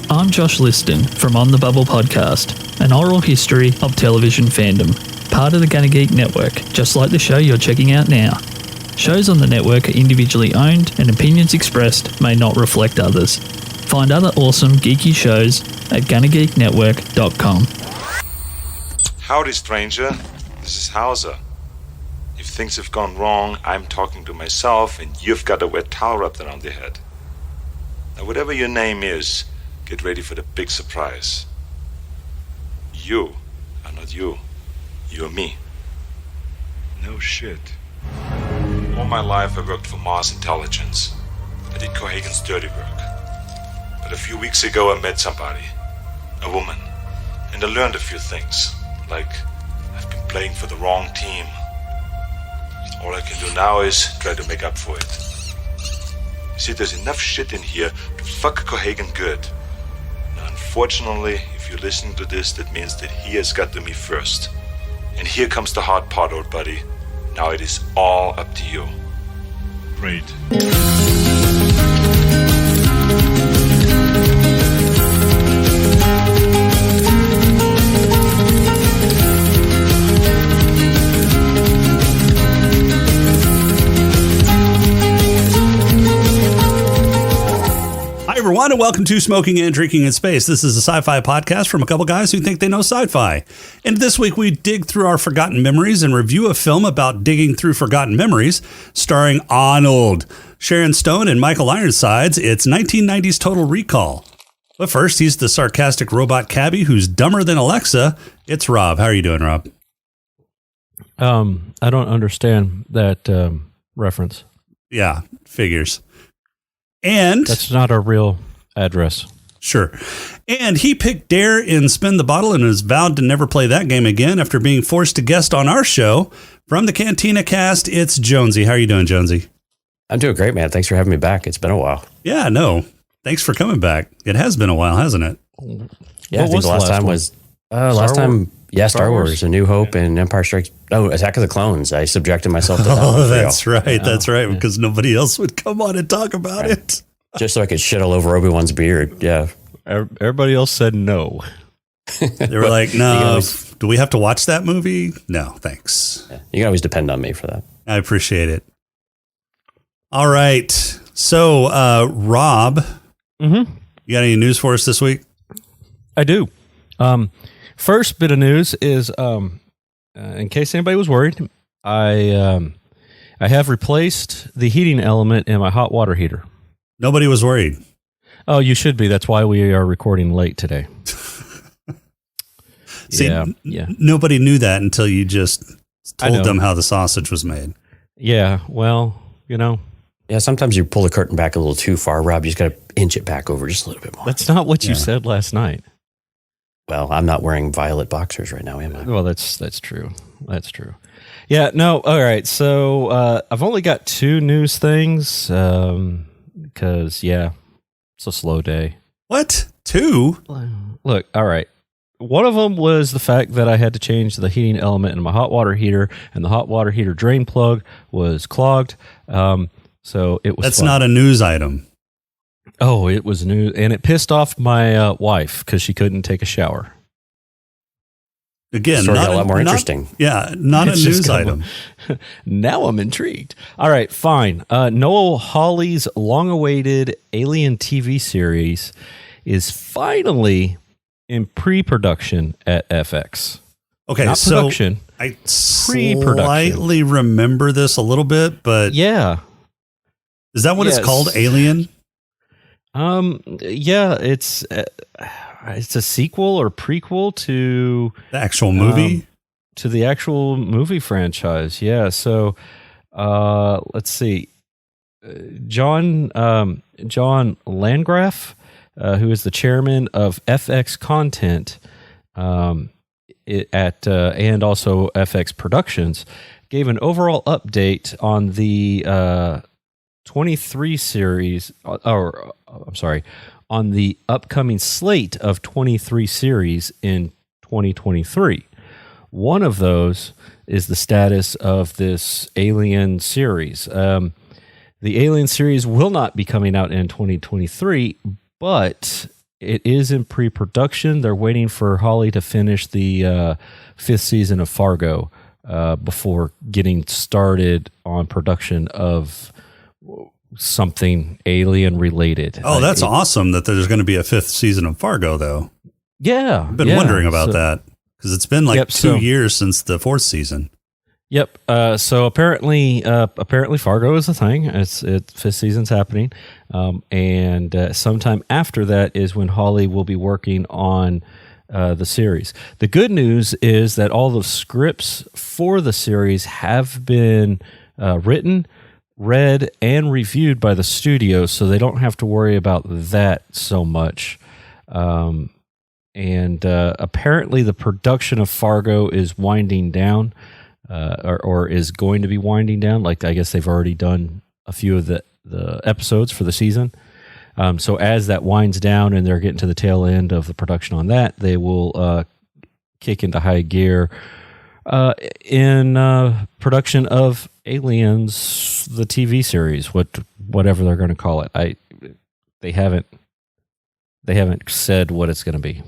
I'm Josh Liston from On the Bubble podcast, an oral history of television fandom, part of the Gonna Geek network, just like the show you're checking out now. Shows on the network are individually owned, and opinions expressed may not reflect others. Find other awesome geeky shows at GonnaGeekNetwork.com. Howdy, stranger. This is Hauser. If things have gone wrong, I'm talking to myself, and you've got a wet towel wrapped around your head. Now, whatever your name is, get ready for the big surprise. You are not you. You're me. No shit. All my life I worked for Mars Intelligence. I did Cohagen's dirty work. But a few weeks ago I met somebody. A woman. And I learned a few things. Like, I've been playing for the wrong team. All I can do now is try to make up for it. You see, there's enough shit in here to fuck Cohagen good. Now, unfortunately, if you're listening to this, that means that he has got to me first. And here comes the hard part, old buddy. Now it is all up to you. Great. Hi, everyone, and welcome to Smoking and Drinking in Space. This is a sci-fi podcast from a couple guys who think they know sci-fi. And this week we dig through our forgotten memories and review a film about digging through forgotten memories, starring Arnold, Sharon Stone, and Michael Ironsides. It's 1990s Total Recall. But first, he's the sarcastic robot cabbie who's dumber than Alexa. It's Rob. How are you doing, Rob? I don't understand that reference. Yeah, figures. And that's not a real address. Sure. And he picked Dare in Spin the Bottle and has vowed to never play that game again after being forced to guest on our show. From the Cantina Cast, it's Jonesy. How are you doing, Jonesy? I'm doing great, man. Thanks for having me back. It's been a while. Yeah, no. Thanks for coming back. It has been a while, hasn't it? Yeah, I think the last time was Star Wars, A New Hope, and Empire Strikes. Oh, Attack of the Clones. I subjected myself to that. Oh, that's right. That's right. Because nobody else would come on and talk about it. Just so I could shit all over Obi-Wan's beard. Yeah. Everybody else said no. They were like, no, do we have to watch that movie? No, thanks. Yeah, you can always depend on me for that. I appreciate it. All right. So, Rob, you got any news for us this week? I do. First bit of news is, in case anybody was worried, I have replaced the heating element in my hot water heater. Nobody was worried. Oh, you should be. That's why we are recording late today. See, nobody knew that until you just told them how the sausage was made. Yeah, well, you know. Yeah, sometimes you pull the curtain back a little too far, Rob. You just got to inch it back over just a little bit more. That's not what you said last night. Well, I'm not wearing violet boxers right now, am I? Well, that's true. That's true. Yeah, no, all right. So I've only got two news things because, it's a slow day. What? Two? Look, all right. One of them was the fact that I had to change the heating element in my hot water heater, and the hot water heater drain plug was clogged. So it was. That's not a news item. Oh, it was new, and it pissed off my wife because she couldn't take a shower. Again, not a lot more interesting. Not a news item. Now I'm intrigued. All right, fine. Noel Hawley's long-awaited Alien TV series is finally in pre-production at FX. Okay, not so production. I slightly remember this a little bit, but yeah, is that what it's called? Alien? Yeah, it's a sequel or prequel to the actual movie, to the actual movie franchise. Yeah. So, let's see, John Landgraf, who is the chairman of FX Content, and also FX Productions, gave an overall update on the 23 series, on the upcoming slate of 23 series in 2023. One of those is the status of this Alien series. The Alien series will not be coming out in 2023, but it is in pre-production. They're waiting for Holly to finish the 5th season of Fargo before getting started on production of something alien related. Oh, that's awesome that there's going to be a 5th season of Fargo, though. Yeah. I've been wondering about that because it's been like 2 years since the 4th season. Yep. So apparently Fargo is a thing. It's 5th season's happening. And sometime after that is when Holly will be working on the series. The good news is that all the scripts for the series have been written, read, and reviewed by the studio, so they don't have to worry about that so much. And apparently the production of Fargo is winding down, or is going to be winding down. Like, I guess they've already done a few of the episodes for the season. So as that winds down and they're getting to the tail end of the production on that, they will kick into high gear in production of Aliens, the TV series, whatever they're going to call it. They haven't said what it's going to be.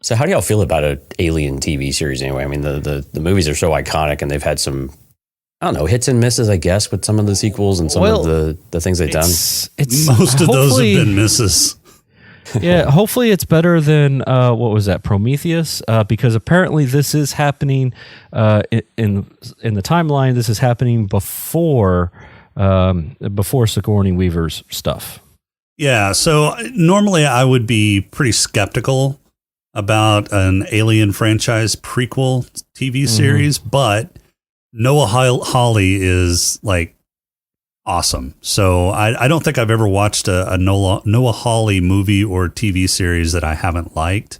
So how do y'all feel about an Alien TV series anyway? I mean, the movies are so iconic, and they've had some, I don't know, hits and misses, I guess, with some of the sequels and some of the things they've done. Most of those have been misses. Yeah, hopefully it's better than what was that, Prometheus? Because apparently this is happening in the timeline. This is happening before Sigourney Weaver's stuff. Yeah, so normally I would be pretty skeptical about an Alien franchise prequel TV series, but Noah Hawley is like awesome. So I don't think I've ever watched a Noah Hawley movie or TV series that I haven't liked.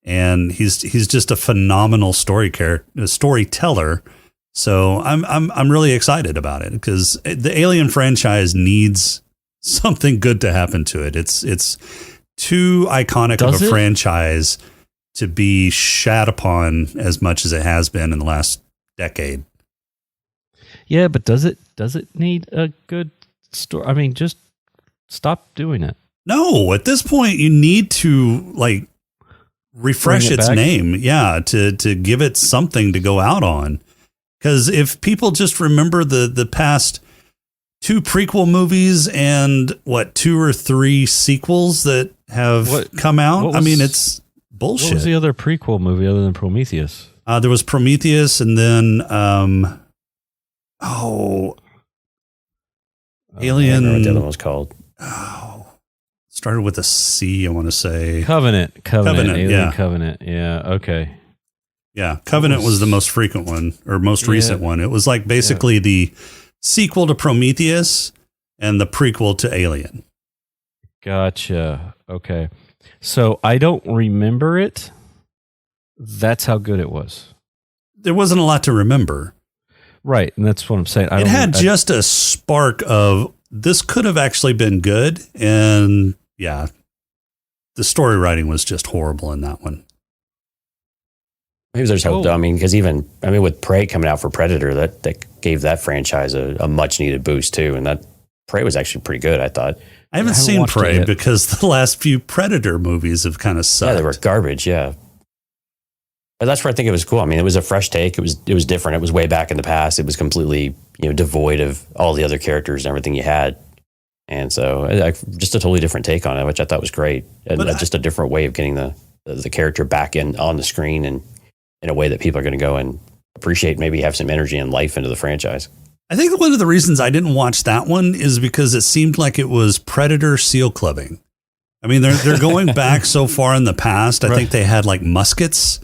And he's just a phenomenal storyteller. So I'm really excited about it because the Alien franchise needs something good to happen to it. It's too iconic of a franchise to be shat upon as much as it has been in the last decade. Yeah, but does it need a good story? I mean, just stop doing it. No, at this point you need to like refresh its name. Yeah, to give it something to go out on. Because if people just remember the past 2 prequel movies and 2 or 3 sequels that have come out, I mean, it's bullshit. What was the other prequel movie other than Prometheus? There was Prometheus, and then Alien. I don't know what the other one was called. Started with a C, I want to say. Covenant. Alien yeah. Covenant. Yeah. Okay. Yeah, Covenant was the most frequent one, or most recent one. It was like basically the sequel to Prometheus and the prequel to Alien. Gotcha. Okay. So I don't remember it. That's how good it was. There wasn't a lot to remember. Right. And that's what I'm saying. It had just a spark of this could have actually been good. And yeah, the story writing was just horrible in that one. Maybe there's hope, though. I mean, because with Prey coming out for Predator, that gave that franchise a much needed boost too. And that Prey was actually pretty good, I thought. I haven't seen Prey because the last few Predator movies have kind of sucked. Yeah, they were garbage. Yeah, but that's where I think it was cool. I mean, it was a fresh take. It was different. It was way back in the past. It was completely devoid of all the other characters and everything you had. And so, just a totally different take on it, which I thought was great. And just a different way of getting the character back on the screen and in a way that people are going to go and appreciate, maybe have some energy and life into the franchise. I think one of the reasons I didn't watch that one is because it seemed like it was Predator seal clubbing. I mean, they're going back so far in the past. I think they had like muskets.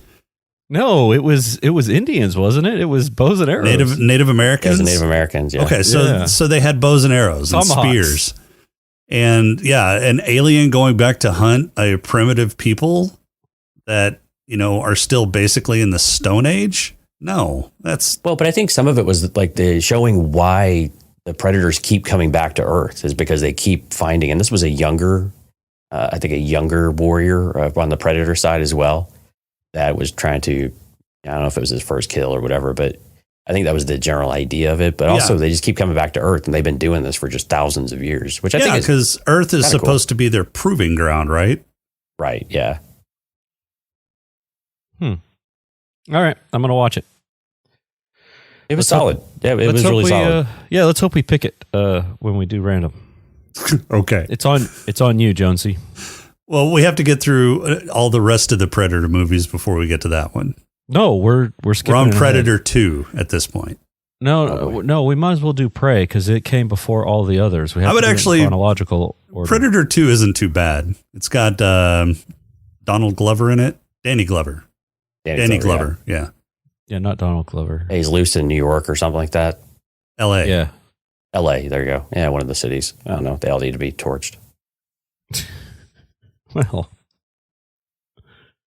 No, it was Indians, wasn't it? It was bows and arrows. Native Americans? It was Native Americans, yeah. Okay, so they had bows and arrows and spears. And yeah, an alien going back to hunt a primitive people that, are still basically in the Stone Age. No, but I think some of it was like the showing why the predators keep coming back to Earth is because they keep finding, and this was a younger warrior on the predator side as well that was trying to, I don't know if it was his first kill or whatever, but I think that was the general idea of it, but also they just keep coming back to Earth, and they've been doing this for just thousands of years, which I think is because Earth is supposed to be their proving ground, right? Right. Yeah. All right, I'm gonna watch it. It was solid. Yeah, it was really solid. Let's hope we pick it when we do random. Okay, it's on you, Jonesy. Well, we have to get through all the rest of the Predator movies before we get to that one. No, we're skipping. We're on Predator 2 at this point. No, we might as well do Prey because it came before all the others. We have to actually chronological order. Predator 2 isn't too bad. It's got Donald Glover in it. Danny Glover. Danny Glover. Yeah. Yeah, not Donald Glover. He's loose in New York or something like that. L.A. Yeah. L.A. There you go. Yeah, one of the cities. I don't know. They all need to be torched. Well.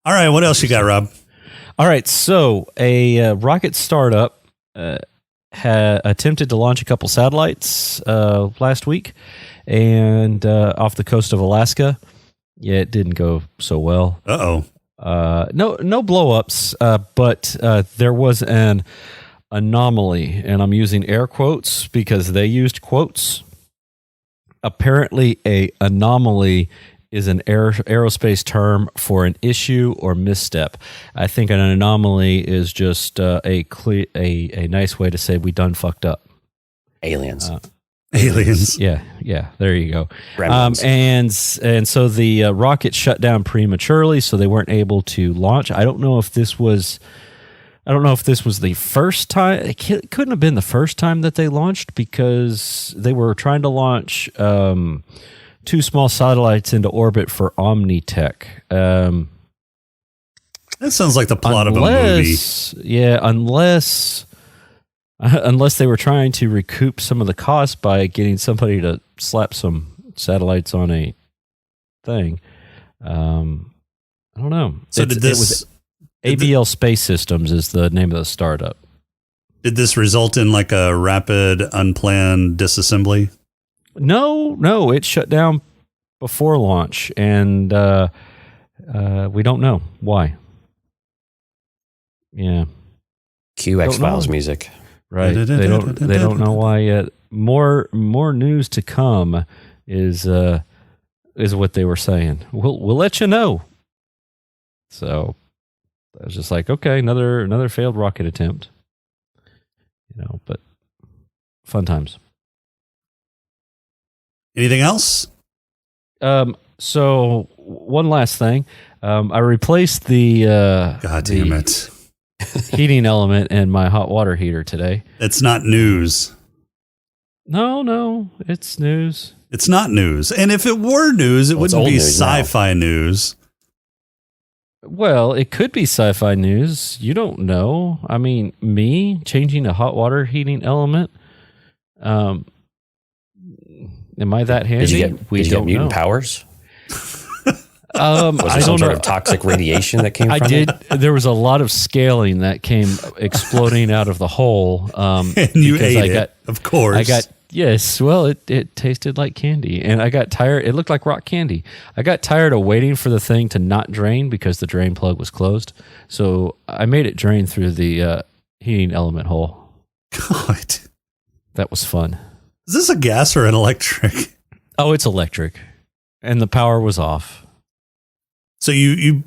All right. What else you got, Rob? All right. So a rocket startup had attempted to launch a couple satellites last week and off the coast of Alaska. Yeah, it didn't go so well. Uh-oh. No blow-ups, but there was an anomaly, and I'm using air quotes because they used quotes. Apparently, a anomaly is an aerospace term for an issue or misstep. I think an anomaly is just a nice way to say we done fucked up. Aliens. Aliens. Yeah. There you go. And so the rocket shut down prematurely, so they weren't able to launch. I don't know if this was the first time. It couldn't have been the first time that they launched because they were trying to launch 2 small satellites into orbit for Omnitech. That sounds like the plot of a movie. Yeah, unless they were trying to recoup some of the cost by getting somebody to slap some satellites on a thing. I don't know. So it was ABL Space Systems is the name of the startup. Did this result in like a rapid, unplanned disassembly? No, it shut down before launch, and we don't know why. Yeah. Cue X-Files music. Right. They don't know why yet. More news to come is what they were saying. We'll let you know. So I was just like, okay, another failed rocket attempt. But fun times. Anything else? So one last thing. I replaced the God damn it. heating element in my hot water heater today. It's not news. No, it's news. It's not news. And if it were news, it wouldn't be sci-fi news. Well, it could be sci-fi news. You don't know. I mean, me changing a hot water heating element. Am I that handy? Did you get mutant powers? Was there some sort of toxic radiation that came from it? There was a lot of scaling that came exploding out of the hole. And you ate it, of course. Yes. Well, it tasted like candy, and I got tired. It looked like rock candy. I got tired of waiting for the thing to not drain because the drain plug was closed. So I made it drain through the heating element hole. God. That was fun. Is this a gas or an electric? Oh, it's electric, and the power was off. So you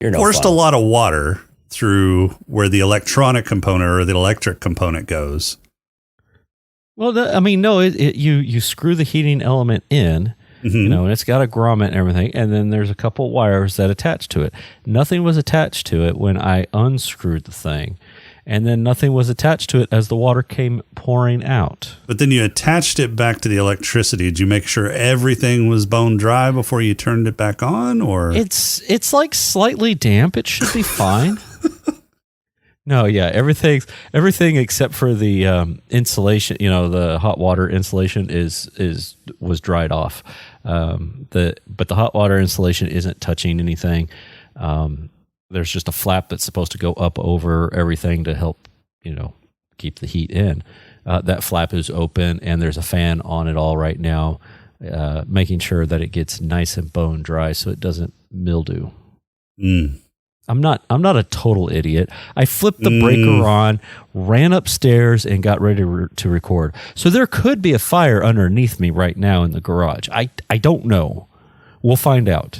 forced a lot of water through where the electronic component or the electric component goes. Well, you screw the heating element in, and it's got a grommet and everything, and then there's a couple wires that attach to it. Nothing was attached to it when I unscrewed the thing, and then nothing was attached to it as the water came pouring out. But then you attached it back to the electricity. Did you make sure everything was bone dry before you turned it back on, or it's like slightly damp? It should be fine. No, yeah, everything except for the insulation, the hot water insulation was dried off. But the hot water insulation isn't touching anything. There's just a flap that's supposed to go up over everything to help, keep the heat in. That flap is open, and there's a fan on it all right now, making sure that it gets nice and bone dry so it doesn't mildew. I'm not a total idiot. I flipped the breaker on, ran upstairs, and got ready to record. So there could be a fire underneath me right now in the garage. I don't know. We'll find out.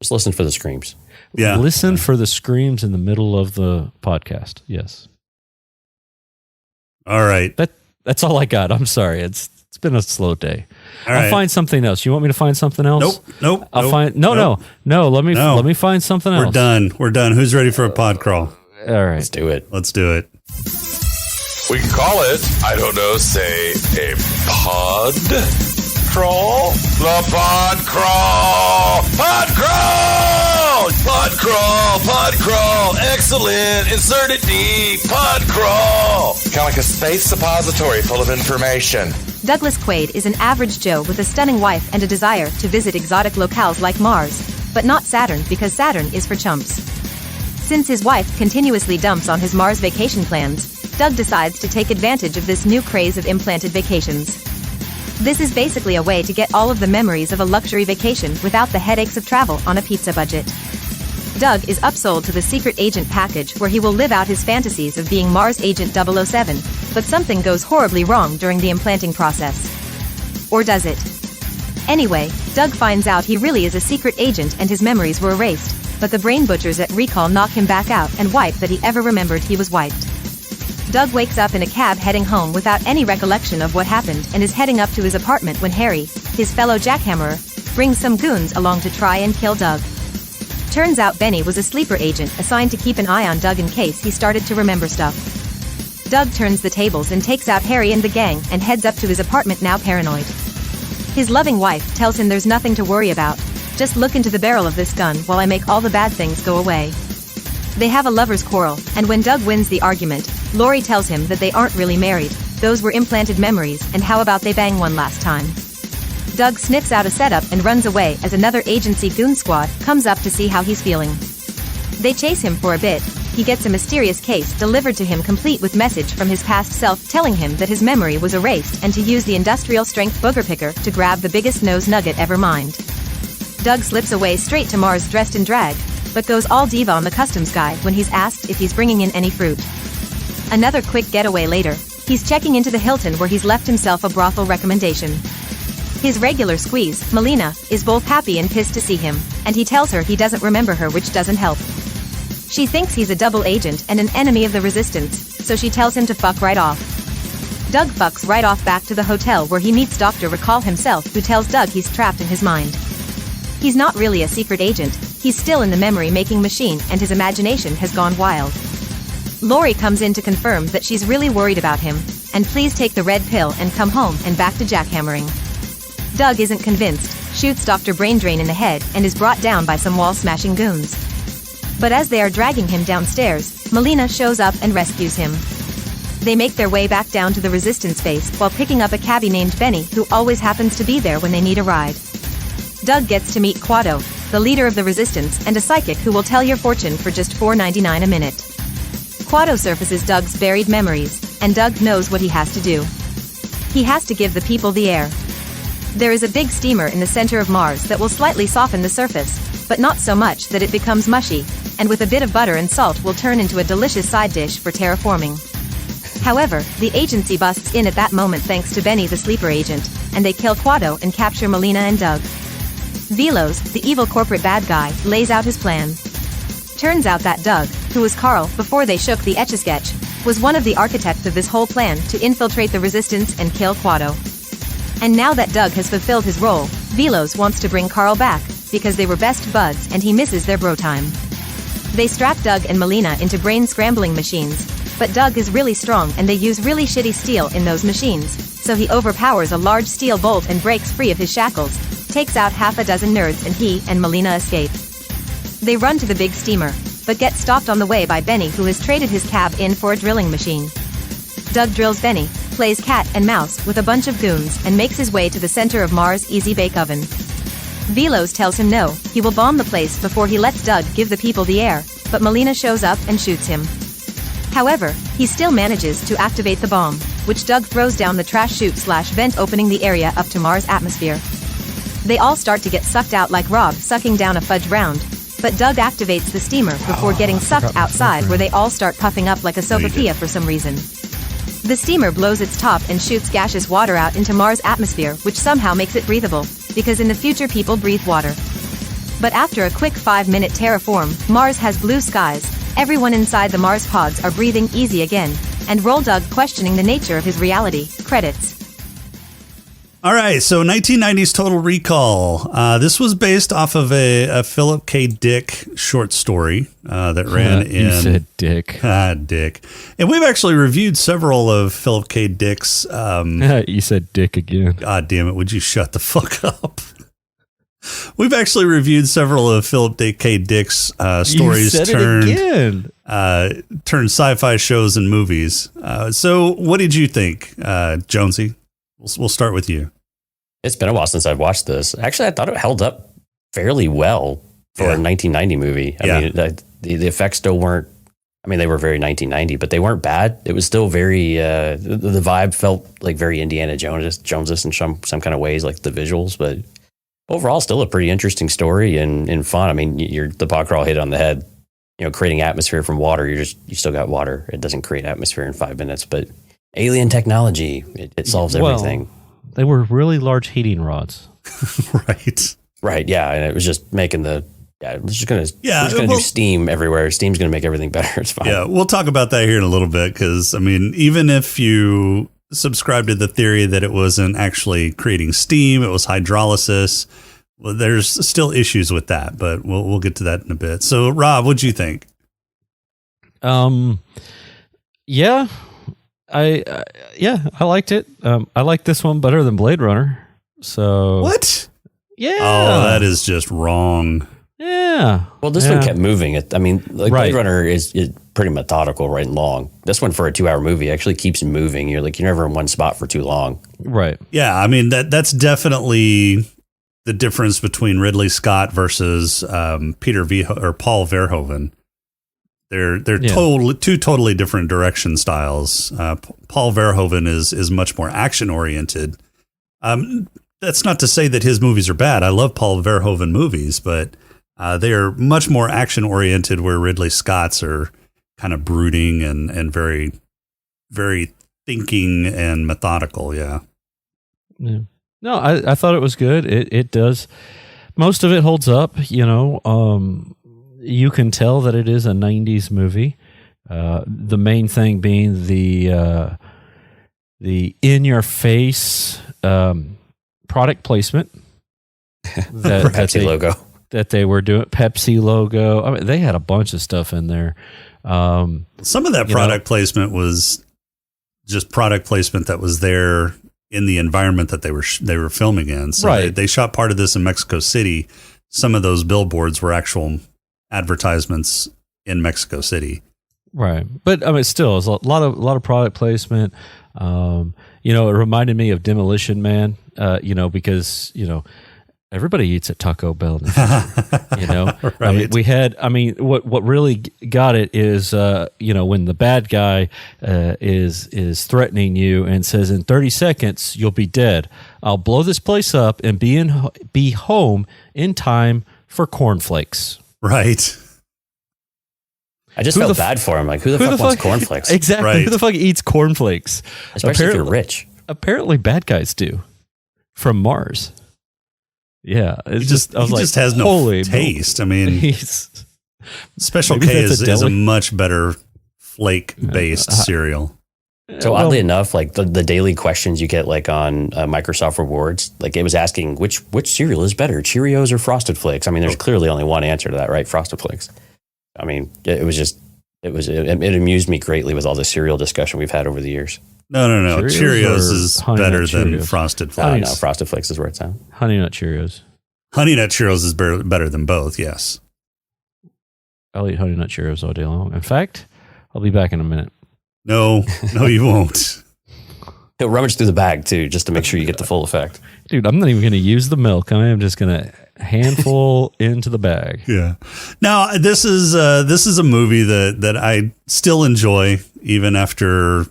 Just listen for the screams. Yeah. Listen for the screams in the middle of the podcast. Yes. All right. That's all I got. I'm sorry. It's been a slow day. I'll find something else. You want me to find something else? Nope. I'll find no. Let me find something else. We're done. Who's ready for a pod crawl? All right. Let's do it. We can call it, I don't know, say a pod crawl? The pod crawl! Pod crawl! Pod crawl! Pod crawl! Excellent! Insert it deep! Pod crawl! Kind of like a space suppository full of information. Douglas Quaid is an average Joe with a stunning wife and a desire to visit exotic locales like Mars, but not Saturn because Saturn is for chumps. Since his wife continuously dumps on his Mars vacation plans, Doug decides to take advantage of this new craze of implanted vacations. This is basically a way to get all of the memories of a luxury vacation without the headaches of travel on a pizza budget. Doug is upsold to the secret agent package where he will live out his fantasies of being Mars Agent 007, but something goes horribly wrong during the implanting process. Or does it? Anyway, Doug finds out he really is a secret agent and his memories were erased, but the brain butchers at Recall knock him back out and wipe that he ever remembered he was wiped. Doug wakes up in a cab heading home without any recollection of what happened and is heading up to his apartment when Harry, his fellow jackhammerer, brings some goons along to try and kill Doug. Turns out Benny was a sleeper agent assigned to keep an eye on Doug in case he started to remember stuff. Doug turns the tables and takes out Harry and the gang and heads up to his apartment now paranoid. His loving wife tells him there's nothing to worry about, just look into the barrel of this gun while I make all the bad things go away. They have a lover's quarrel, and when Doug wins the argument, Lori tells him that they aren't really married, those were implanted memories, and how about they bang one last time. Doug sniffs out a setup and runs away as another agency goon squad comes up to see how he's feeling. They chase him for a bit. He gets a mysterious case delivered to him complete with message from his past self telling him that his memory was erased and to use the industrial strength booger picker to grab the biggest nose nugget ever mined. Doug slips away straight to Mars dressed in drag, but goes all diva on the customs guy when he's asked if he's bringing in any fruit. Another quick getaway later, he's checking into the Hilton where he's left himself a brothel recommendation. His regular squeeze, Melina, is both happy and pissed to see him, and he tells her he doesn't remember her, which doesn't help. She thinks he's a double agent and an enemy of the resistance, so she tells him to fuck right off. Doug fucks right off back to the hotel where he meets Dr. Recall himself, who tells Doug he's trapped in his mind. He's not really a secret agent, he's still in the memory-making machine and his imagination has gone wild. Lori comes in to confirm that she's really worried about him, and please take the red pill and come home and back to jackhammering. Doug isn't convinced, shoots Dr. Braindrain in the head and is brought down by some wall-smashing goons. But as they are dragging him downstairs, Melina shows up and rescues him. They make their way back down to the resistance base while picking up a cabbie named Benny who always happens to be there when they need a ride. Doug gets to meet Quado, the leader of the resistance and a psychic who will tell your fortune for just $4.99 a minute. Quado surfaces Doug's buried memories, and Doug knows what he has to do. He has to give the people the air. There is a big steamer in the center of Mars that will slightly soften the surface, but not so much that it becomes mushy, and with a bit of butter and salt will turn into a delicious side dish for terraforming. However, the agency busts in at that moment thanks to Benny the sleeper agent, and they kill Quado and capture Melina and Doug. Velos, the evil corporate bad guy, lays out his plan. Turns out that Doug, who was Carl before they shook the Etch-a-Sketch, was one of the architects of this whole plan to infiltrate the resistance and kill Quado. And now that Doug has fulfilled his role, Velos wants to bring Carl back, because they were best buds and he misses their bro time. They strap Doug and Melina into brain-scrambling machines, but Doug is really strong and they use really shitty steel in those machines, so he overpowers a large steel bolt and breaks free of his shackles, takes out half a dozen nerds and he and Melina escape. They run to the big steamer, but get stopped on the way by Benny who has traded his cab in for a drilling machine. Doug drills Benny, plays cat and mouse with a bunch of goons and makes his way to the center of Mars' Easy Bake Oven. Velos tells him no, he will bomb the place before he lets Doug give the people the air, but Melina shows up and shoots him. However, he still manages to activate the bomb, which Doug throws down the trash chute/vent opening the area up to Mars' atmosphere. They all start to get sucked out like Rob sucking down a fudge round, But Doug activates the steamer before getting sucked outside, where they all start puffing up like a sopapilla for some reason. The steamer blows its top and shoots gaseous water out into Mars' atmosphere, which somehow makes it breathable, because in the future people breathe water. But after a quick 5-minute terraform, Mars has blue skies, everyone inside the Mars pods are breathing easy again, and roll Doug questioning the nature of his reality. Credits. All right, so 1990s Total Recall. This was based off of a Philip K. Dick short story that ran in... You said Dick. Dick. And we've actually reviewed several of Philip K. Dick's... You said Dick again. God damn it, would you shut the fuck up? We've actually reviewed several of Philip K. Dick's stories turned sci-fi shows and movies. So what did you think, Jonesy? We'll start with you. It's been a while since I've watched this. Actually, I thought it held up fairly well for a 1990 movie. I mean, the effects still weren't, I mean, they were very 1990, but they weren't bad. It was still very, the vibe felt like very Indiana Jones in some kind of ways, like the visuals, but overall still a pretty interesting story and fun. I mean, the pod crawl hit on the head, creating atmosphere from water. You still got water. It doesn't create atmosphere in 5 minutes, but alien technology, it solves everything. They were really large heating rods. Right, yeah, and it was just making we're just gonna do steam everywhere. Steam's gonna make everything better. It's fine. Yeah, we'll talk about that here in a little bit, because I mean, even if you subscribe to the theory that it wasn't actually creating steam, it was hydrolysis, well, there's still issues with that, but we'll get to that in a bit. So, Rob, what'd you think? Yeah. I liked it. I like this one better than Blade Runner. So what? Yeah. Oh, that is just wrong. Yeah. Well, this one kept moving. Blade Runner is pretty methodical, right and long. This one, for a 2-hour movie, actually keeps moving. You're never in one spot for too long. Right. Yeah. I mean, that's definitely the difference between Ridley Scott versus Paul Verhoeven. They're two totally different direction styles. Paul Verhoeven is much more action oriented. That's not to say that his movies are bad. I love Paul Verhoeven movies, but they are much more action oriented, where Ridley Scott's are kind of brooding and very, very thinking and methodical. Yeah. No, I thought it was good. It does. Most of it holds up, you can tell that it is a 90s movie. The main thing being the in-your-face product placement. Pepsi logo. That they were doing. Pepsi logo. I mean, they had a bunch of stuff in there. Some of that product placement was just product placement that was there in the environment that they were filming in. So they shot part of this in Mexico City. Some of those billboards were actual advertisements in Mexico City. Right. But I mean, still, it's a lot of product placement. It reminded me of Demolition Man, because, everybody eats at Taco Bell now, Right. I mean, what really got it is, when the bad guy is threatening you and says, in 30 seconds, you'll be dead. I'll blow this place up and be home in time for cornflakes. Right. I just felt bad for him. Like, who the fuck wants cornflakes? Exactly. Right. Who the fuck eats cornflakes? Especially if you're rich. Apparently bad guys do. From Mars. Yeah. It's just has no taste. I mean, Special K is a much better flake-based cereal. So oddly enough, like the daily questions you get like on Microsoft Rewards, like it was asking which cereal is better, Cheerios or Frosted Flakes? I mean, there's clearly only one answer to that, right? Frosted Flakes. I mean, it amused me greatly with all the cereal discussion we've had over the years. No. Cheerios is better than Frosted Flakes. I know, Frosted Flakes is where it's at. Honey Nut Cheerios. Honey Nut Cheerios is better than both, yes. I'll eat Honey Nut Cheerios all day long. In fact, I'll be back in a minute. No, you won't. He'll rummage through the bag, too, just to make sure you get the full effect. Dude, I'm not even going to use the milk. I am just going to handful into the bag. Yeah. Now, this is a movie that I still enjoy, even after,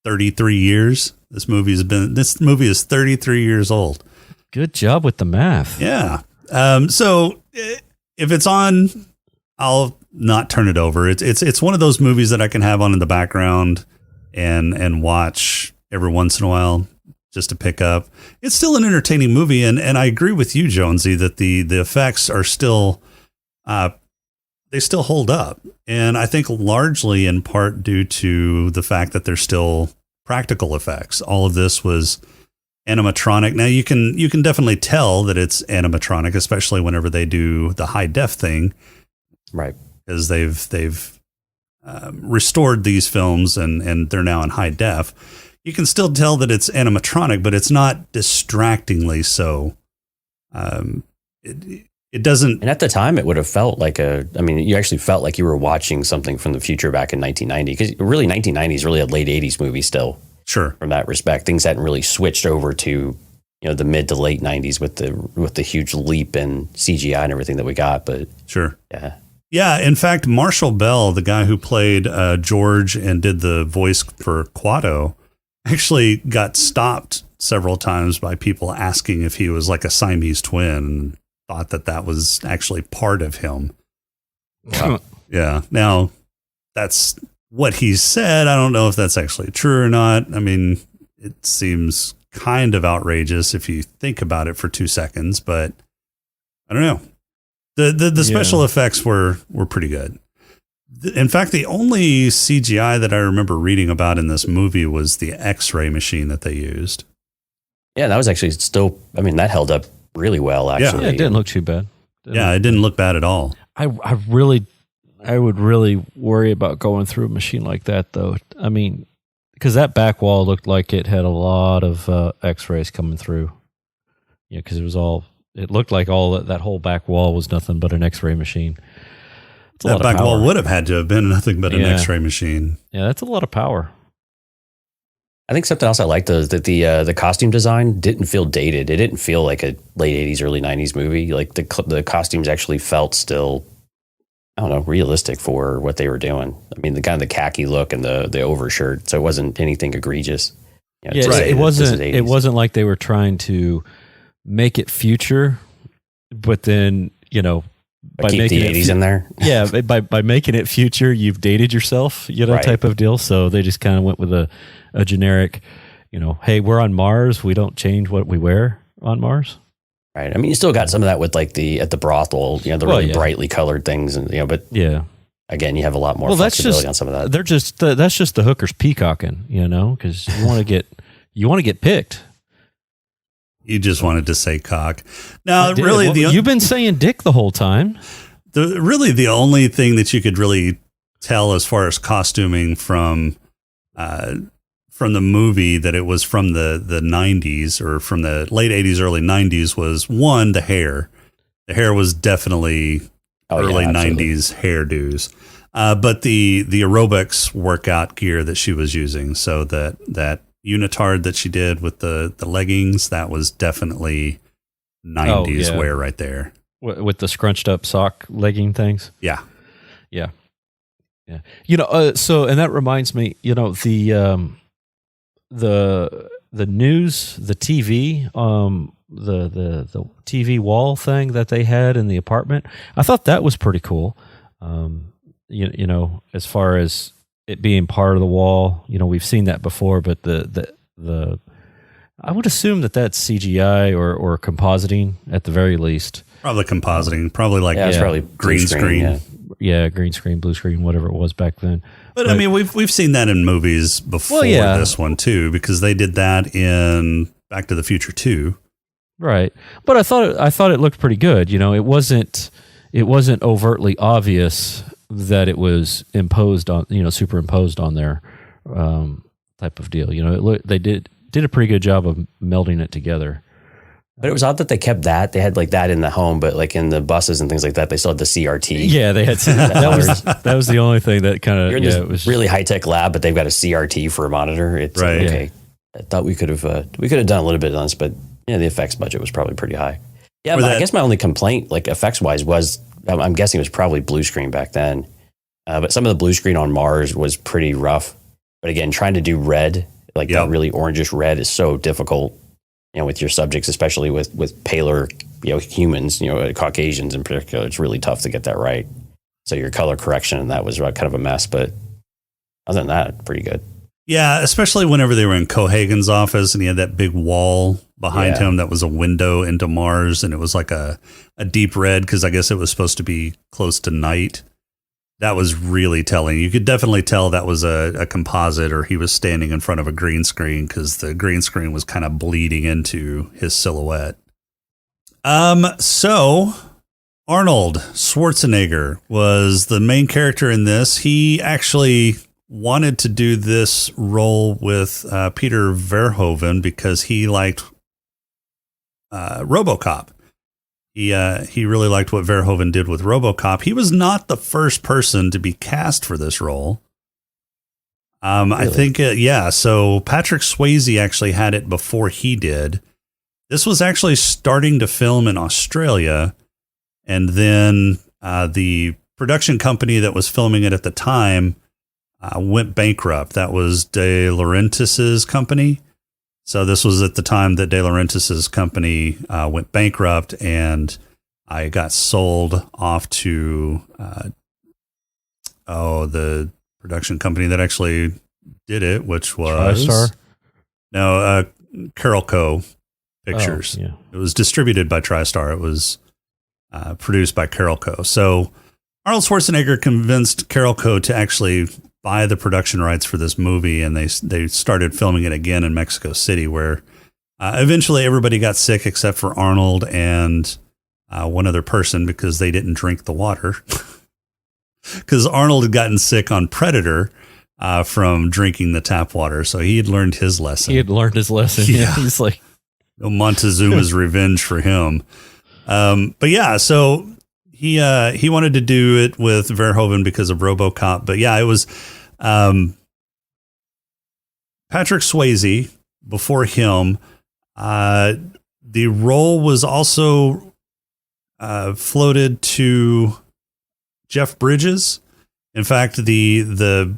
33 years? This movie is 33 years old. Good job with the math. Yeah. So if it's on, I'll not turn it over. It's one of those movies that I can have on in the background and watch every once in a while just to pick up. It's still an entertaining movie, and I agree with you, Jonesy, that the effects are still they still hold up, and I think largely in part due to the fact that they're still practical effects. All of this was animatronic. Now you can definitely tell that it's animatronic, especially whenever they do the high def thing, right? Because they've restored these films and they're now in high def. You can still tell that it's animatronic, but it's not distractingly so. It doesn't. And at the time, it would have felt like you actually felt like you were watching something from the future back in 1990, because really 1990 is really a late 80s movie still. Sure. From that respect, things hadn't really switched over to, the mid to late 90s with the huge leap in CGI and everything that we got. But sure. Yeah. Yeah. In fact, Marshall Bell, the guy who played George and did the voice for Quado, actually got stopped several times by people asking if he was like a Siamese twin, and thought that was actually part of him. Yeah. Now, that's what he said. I don't know if that's actually true or not. I mean, it seems kind of outrageous if you think about it for 2 seconds, but I don't know. The special effects were pretty good. In fact, the only CGI that I remember reading about in this movie was the X-ray machine that they used. Yeah, that was actually still, that held up really well, actually. Yeah, it didn't look too bad. It didn't look bad at all. I would really worry about going through a machine like that, though. I mean, because that back wall looked like it had a lot of X-rays coming through. Yeah, because it looked like that whole back wall was nothing but an X-ray machine. That back wall would have had to have been nothing but an X-ray machine. Yeah, that's a lot of power. I think something else I liked is that the costume design didn't feel dated. It didn't feel like a late 80s, early 90s movie. Like the costumes actually felt still, I don't know, realistic for what they were doing. I mean, the kind of the khaki look and the overshirt, so it wasn't anything egregious. It wasn't like they were trying to make it future, but then, by keep the 80s in there. Yeah, by making it future, you've dated yourself, right. Type of deal. So they just kind of went with a generic, hey, we're on Mars. We don't change what we wear on Mars. Right. I mean, you still got some of that with at the brothel, the really brightly colored things, and but again, you have a lot more flexibility on some of that. They're that's just the hookers peacocking, because you want to get picked. You just wanted to say cock. Now, really, you've been saying dick the whole time. The only thing that you could really tell as far as costuming from the movie that it was from the 90s or from the late 80s, early 90s was, one, the hair. The hair was definitely early 90s hairdos. But the aerobics workout gear that she was using, so that unitard that she did with the leggings, that was definitely 90s wear right there. With the scrunched up sock legging things? Yeah. So, and that reminds me, the news, the TV, the TV wall thing that they had in the apartment, I thought that was pretty cool. As far as it being part of the wall, we've seen that before, but the I would assume that's CGI or compositing at the very least. Probably compositing, probably it's probably green screen. Yeah, green screen, blue screen, whatever it was back then. But I mean, we've seen that in movies before this one too, because they did that in Back to the Future 2. Right. But I thought it looked pretty good. It wasn't overtly obvious that it was imposed on, superimposed on there, type of deal. They did a pretty good job of melding it together. But it was odd that they kept that. They had that in the home, but in the buses and things like that, they still had the CRT. Yeah, they had that was the only thing that kind of it was really high tech lab, but they've got a CRT for a monitor. It's right. Okay. I thought we could have done a little bit on this, but the effects budget was probably pretty high. Yeah, but I guess my only complaint, effects wise, was I'm guessing it was probably blue screen back then. But some of the blue screen on Mars was pretty rough. But again, trying to do red, that really orangish red, is so difficult. With your subjects, especially with paler humans, Caucasians in particular, it's really tough to get that right. So your color correction and that was kind of a mess, but other than that, pretty good. Yeah, especially whenever they were in Cohagen's office and he had that big wall behind him that was a window into Mars, and it was like a deep red because I guess it was supposed to be close to night. That was really telling. You could definitely tell that was a composite, or he was standing in front of a green screen because the green screen was kind of bleeding into his silhouette. So Arnold Schwarzenegger was the main character in this. He actually wanted to do this role with Peter Verhoeven because he liked RoboCop. He really liked what Verhoeven did with RoboCop. He was not the first person to be cast for this role. Really? I think, so Patrick Swayze actually had it before he did. This was actually starting to film in Australia, and then the production company that was filming it at the time went bankrupt. That was De Laurentiis's company. So this was at the time that De Laurentiis's company went bankrupt, and I got sold off to the production company that actually did it, which was TriStar? No, Carolco Pictures. Oh, yeah. It was distributed by TriStar. It was produced by Carolco. So Arnold Schwarzenegger convinced Carolco to actually buy the production rights for this movie, and they started filming it again in Mexico City, where eventually everybody got sick except for Arnold and one other person because they didn't drink the water. Because Arnold had gotten sick on Predator from drinking the tap water, so he had learned his lesson. Yeah. He's like Montezuma's revenge for him. But yeah, so he wanted to do it with Verhoeven because of RoboCop. But yeah, it was Patrick Swayze before him. The role was also floated to Jeff Bridges. In fact, the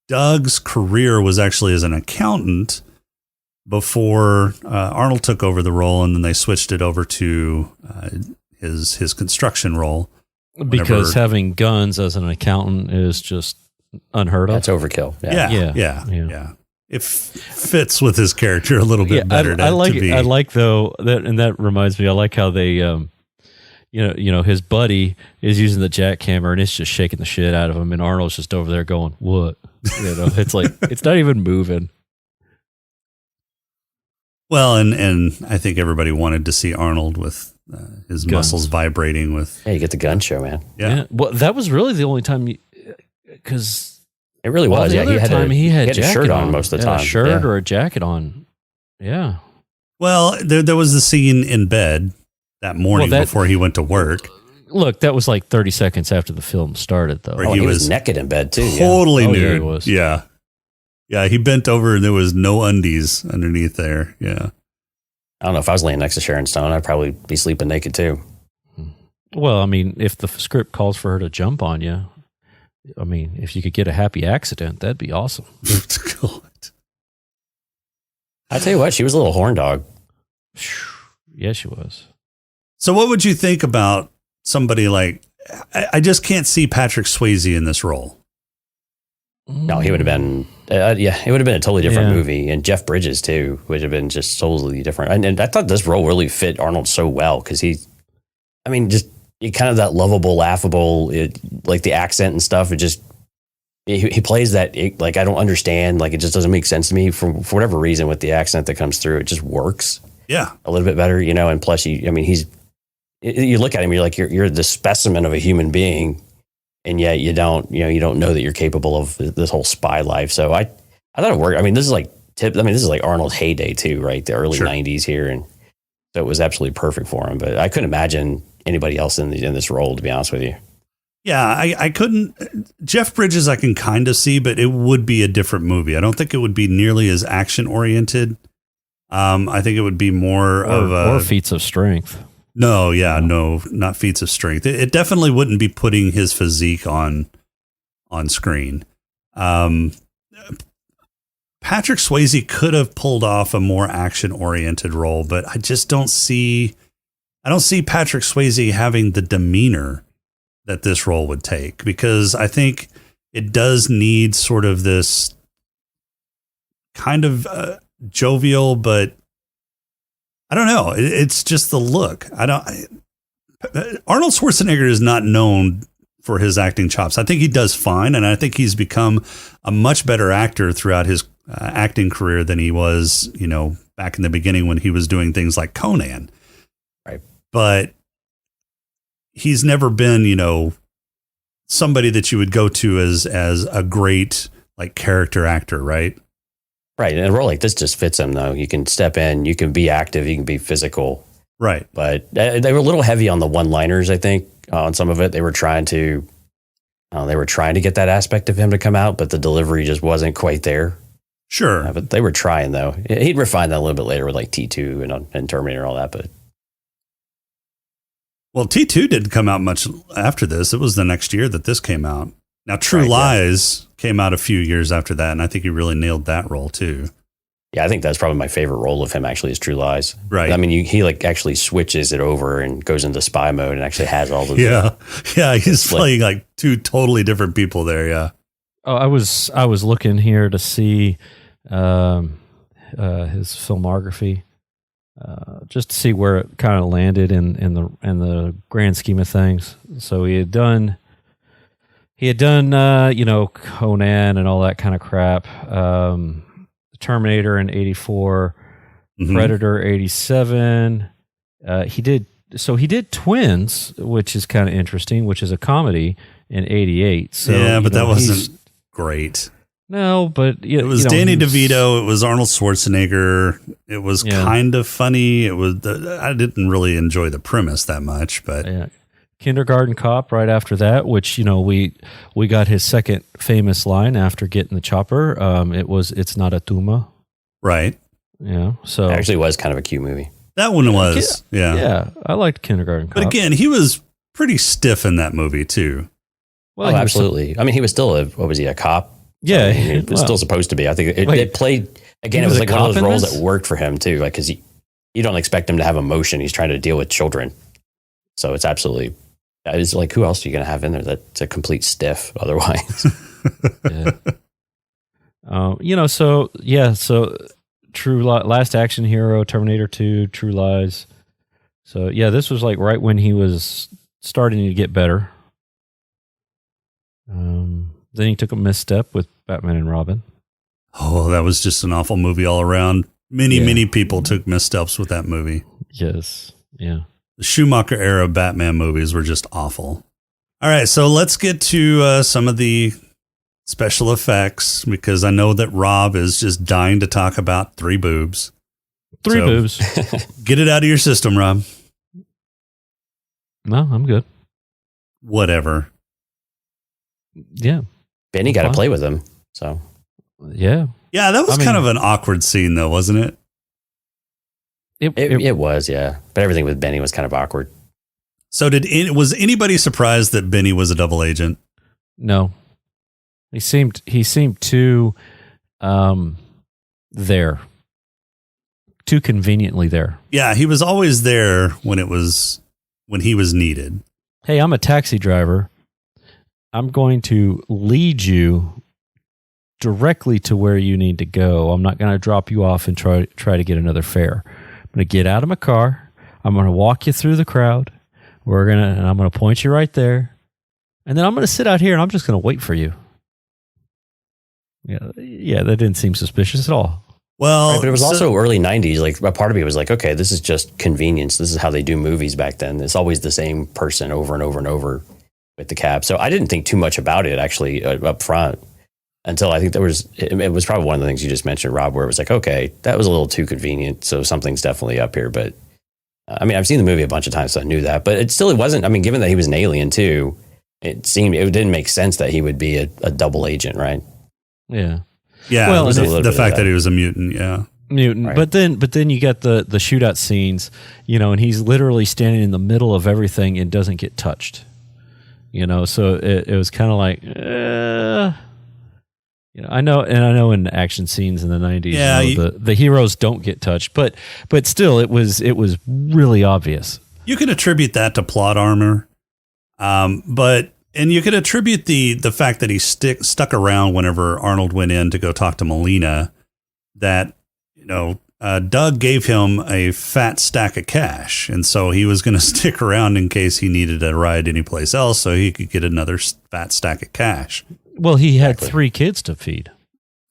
Doug's career was actually as an accountant before Arnold took over the role, and then they switched it over to his construction role. Because having guns as an accountant is just unheard of. That's overkill. Yeah. It fits with his character a little bit better. I like though that, and that reminds me. I like how they, his buddy is using the jackhammer and it's just shaking the shit out of him, and Arnold's just over there going, "What?" It's like it's not even moving. Well, and I think everybody wanted to see Arnold with his muscles vibrating with. Yeah, you get the gun show, man. Yeah. Well, that was really the only time, because it really was. Yeah, he had a shirt on most of the time. A shirt or a jacket on. Yeah. Well, there was the scene in bed that morning before he went to work. Look, that was like 30 seconds after the film started, though. Where he was naked in bed too. Totally nude. Yeah, he was. Yeah. Yeah, he bent over and there was no undies underneath there. Yeah. I don't know, if I was laying next to Sharon Stone, I'd probably be sleeping naked too. Well, I mean, if the script calls for her to jump on you, I mean, if you could get a happy accident, that'd be awesome. I tell you what, she was a little horn dog. Yeah, she was. So what would you think about somebody like, I just can't see Patrick Swayze in this role. No, he would have been, it would have been a totally different movie. And Jeff Bridges, too, would have been just totally different. And I thought this role really fit Arnold so well because just kind of that lovable, laughable, like the accent and stuff. It just, he plays that, like, I don't understand. Like, it just doesn't make sense to me for whatever reason with the accent that comes through. It just works. Yeah. A little bit better, and plus, you look at him, you're like, you're the specimen of a human being. And yet you don't know that you're capable of this whole spy life. So I thought it worked. I mean, this is like Arnold's heyday too, right? The early 90s here. And so it was absolutely perfect for him, but I couldn't imagine anybody else in this role, to be honest with you. Yeah, I couldn't. Jeff Bridges, I can kind of see, but it would be a different movie. I don't think it would be nearly as action oriented. I think it would be more or feats of strength. No, not feats of strength. It definitely wouldn't be putting his physique on screen. Patrick Swayze could have pulled off a more action-oriented role, but I just don't see Patrick Swayze having the demeanor that this role would take, because I think it does need sort of this kind of jovial, but I don't know. It's just the look. Arnold Schwarzenegger is not known for his acting chops. I think he does fine, and I think he's become a much better actor throughout his acting career than he was, back in the beginning when he was doing things like Conan. Right. But he's never been, somebody that you would go to as a great like character actor, right? Right. And a role like this just fits him, though. You can step in, you can be active, you can be physical. Right. But they were a little heavy on the one-liners, I think, on some of it. They were trying to get that aspect of him to come out, but the delivery just wasn't quite there. Sure. But they were trying, though. He'd refine that a little bit later with like T2 and Terminator and all that. But well, T2 didn't come out much after this. It was the next year that this came out. Now, True Lies came out a few years after that, and I think he really nailed that role too. Yeah, I think that's probably my favorite role of him, actually, is True Lies. Right. I mean, he like actually switches it over and goes into spy mode and actually has all the Yeah, he's playing like two totally different people there, yeah. Oh, I was looking here to see his filmography, just to see where it kind of landed in the grand scheme of things. So he had done Conan and all that kind of crap. Terminator in 84, Predator 87. He did Twins, which is kind of interesting, which is a comedy, in 88. So yeah, but that wasn't great. No, but it was Danny DeVito. It was Arnold Schwarzenegger. It was kind of funny. It was. I didn't really enjoy the premise that much, but Kindergarten Cop right after that, which we got his second famous line after getting the chopper. It's not a tumor, right? Yeah, so it actually was kind of a cute movie. That one was, yeah. I liked Kindergarten Cop, but again, he was pretty stiff in that movie too. Well, absolutely. I mean, he was still a cop. Yeah, I mean, it was still supposed to be. I think it played again. It was like one of those roles that worked for him too, like because you don't expect him to have emotion. He's trying to deal with children, so it's absolutely. It's like, who else are you going to have in there that's a complete stiff otherwise? So Last Action Hero, Terminator 2, True Lies. So yeah, this was like right when he was starting to get better. Then he took a misstep with Batman and Robin. Oh, that was just an awful movie all around. Many people took missteps with that movie. Yes. Yeah. The Schumacher era Batman movies were just awful. All right, so let's get to some of the special effects, because I know that Rob is just dying to talk about three boobs. Three boobs. Get it out of your system, Rob. No, I'm good. Whatever. Yeah. Benny got to play with him, so. Yeah. Yeah, that was kind of an awkward scene, though, wasn't it? It was, yeah. But everything with Benny was kind of awkward. So was anybody surprised that Benny was a double agent? No. He seemed too there. Too conveniently there. Yeah, he was always there when he was needed. Hey, I'm a taxi driver. I'm going to lead you directly to where you need to go. I'm not going to drop you off and try to get another fare. I'm going to get out of my car. I'm going to walk you through the crowd. And I'm going to point you right there. And then I'm going to sit out here and I'm just going to wait for you. Yeah, that didn't seem suspicious at all. Well, right, but it was also early 90s. Like a part of me was like, okay, this is just convenience. This is how they do movies back then. It's always the same person over and over and over with the cab. So I didn't think too much about it actually up front. Until I think it was probably one of the things you just mentioned, Rob, where it was like, okay, that was a little too convenient. So something's definitely up here. But I mean, I've seen the movie a bunch of times, so I knew that. But it wasn't. I mean, given that he was an alien too, it didn't make sense that he would be a double agent, right? Yeah. Yeah. Well, the fact that he was a mutant. Yeah. Mutant. Right. But then you get the shootout scenes, and he's literally standing in the middle of everything and doesn't get touched. So it was kind of like. I know in action scenes in the 90s, the heroes don't get touched, but still it was really obvious. You can attribute that to plot armor. And you could attribute the fact that he stuck around whenever Arnold went in to go talk to Melina, that, Doug gave him a fat stack of cash. And so he was going to stick around in case he needed a ride anyplace else so he could get another fat stack of cash. Well, he had 3 kids to feed.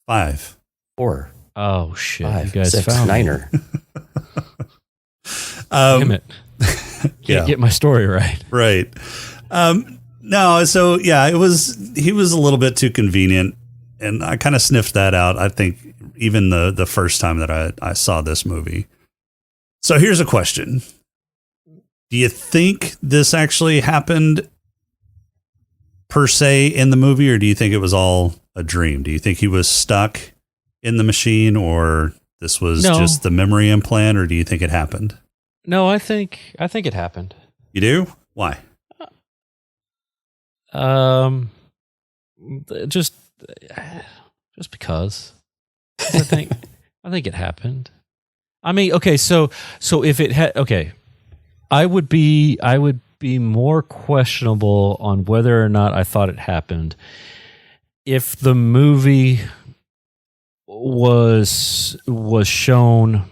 5. 4. Oh, shit. 5, you guys 6, found 9er. Damn it. Can't get my story right. Right. No, so yeah, he was a little bit too convenient, and I kind of sniffed that out. I think even the first time that I saw this movie. So here's a question. Do you think this actually happened per se in the movie, or do you think it was all a dream? Do you think he was stuck in the machine, or this was just the memory implant, or do you think it happened? No, I think it happened. You do? Why? Just because I think it happened. I mean, okay, so if it had, okay, I would be more questionable on whether or not I thought it happened if the movie was shown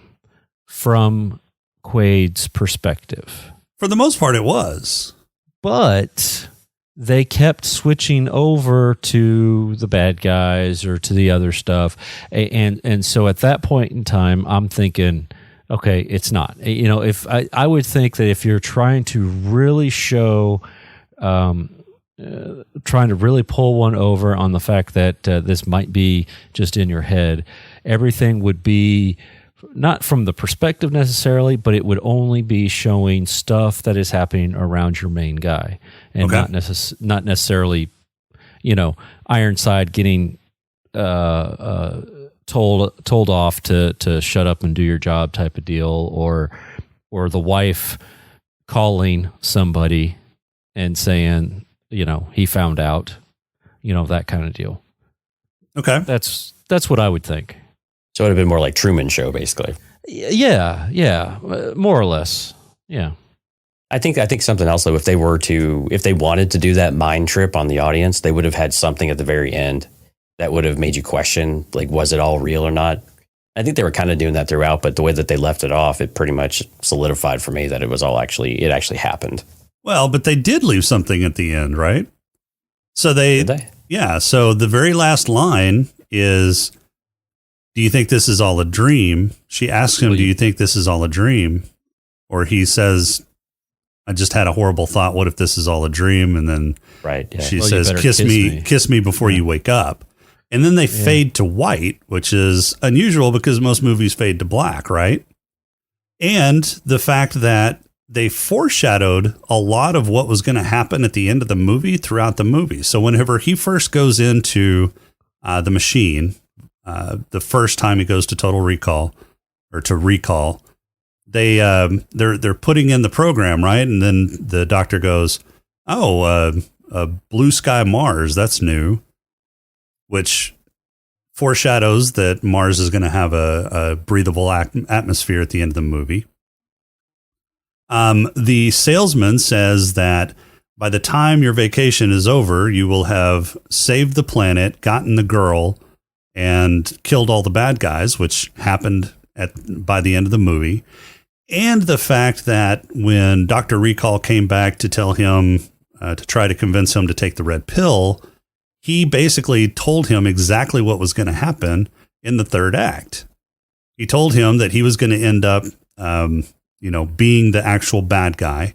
from Quaid's perspective. For the most part, it was. But they kept switching over to the bad guys or to the other stuff. And so at that point in time, I'm thinking, okay, it's not. If I would think that if you're trying to really show, trying to really pull one over on the fact that this might be just in your head, everything would be not from the perspective necessarily, but it would only be showing stuff that is happening around your main guy, and not necessarily, Ironside getting told off to shut up and do your job type of deal, or the wife calling somebody and saying, he found out, that kind of deal. Okay, that's what I would think. So it would have been more like Truman Show, basically. Yeah, more or less. Yeah. I think something else, though, if they wanted to do that mind trip on the audience, they would have had something at the very end that would have made you question, like, was it all real or not? I think they were kind of doing that throughout, but the way that they left it off, it pretty much solidified for me that it actually happened. Well, but they did leave something at the end, right? So did they? Yeah. So the very last line is, do you think this is all a dream? She asks him, do you think this is all a dream? Or he says, I just had a horrible thought. What if this is all a dream? And then she says, kiss me before you wake up. And then they fade to white, which is unusual because most movies fade to black, right? And the fact that they foreshadowed a lot of what was going to happen at the end of the movie throughout the movie. So whenever he first goes into the machine, the first time he goes to Total Recall or to Recall, they're putting in the program, right? And then the doctor goes, a blue sky Mars, that's new, which foreshadows that Mars is going to have a breathable atmosphere at the end of the movie. The salesman says that by the time your vacation is over, you will have saved the planet, gotten the girl, and killed all the bad guys, which happened by the end of the movie. And the fact that when Dr. Recall came back to tell him, to try to convince him to take the red pill, he basically told him exactly what was going to happen in the third act. He told him that he was going to end up, being the actual bad guy,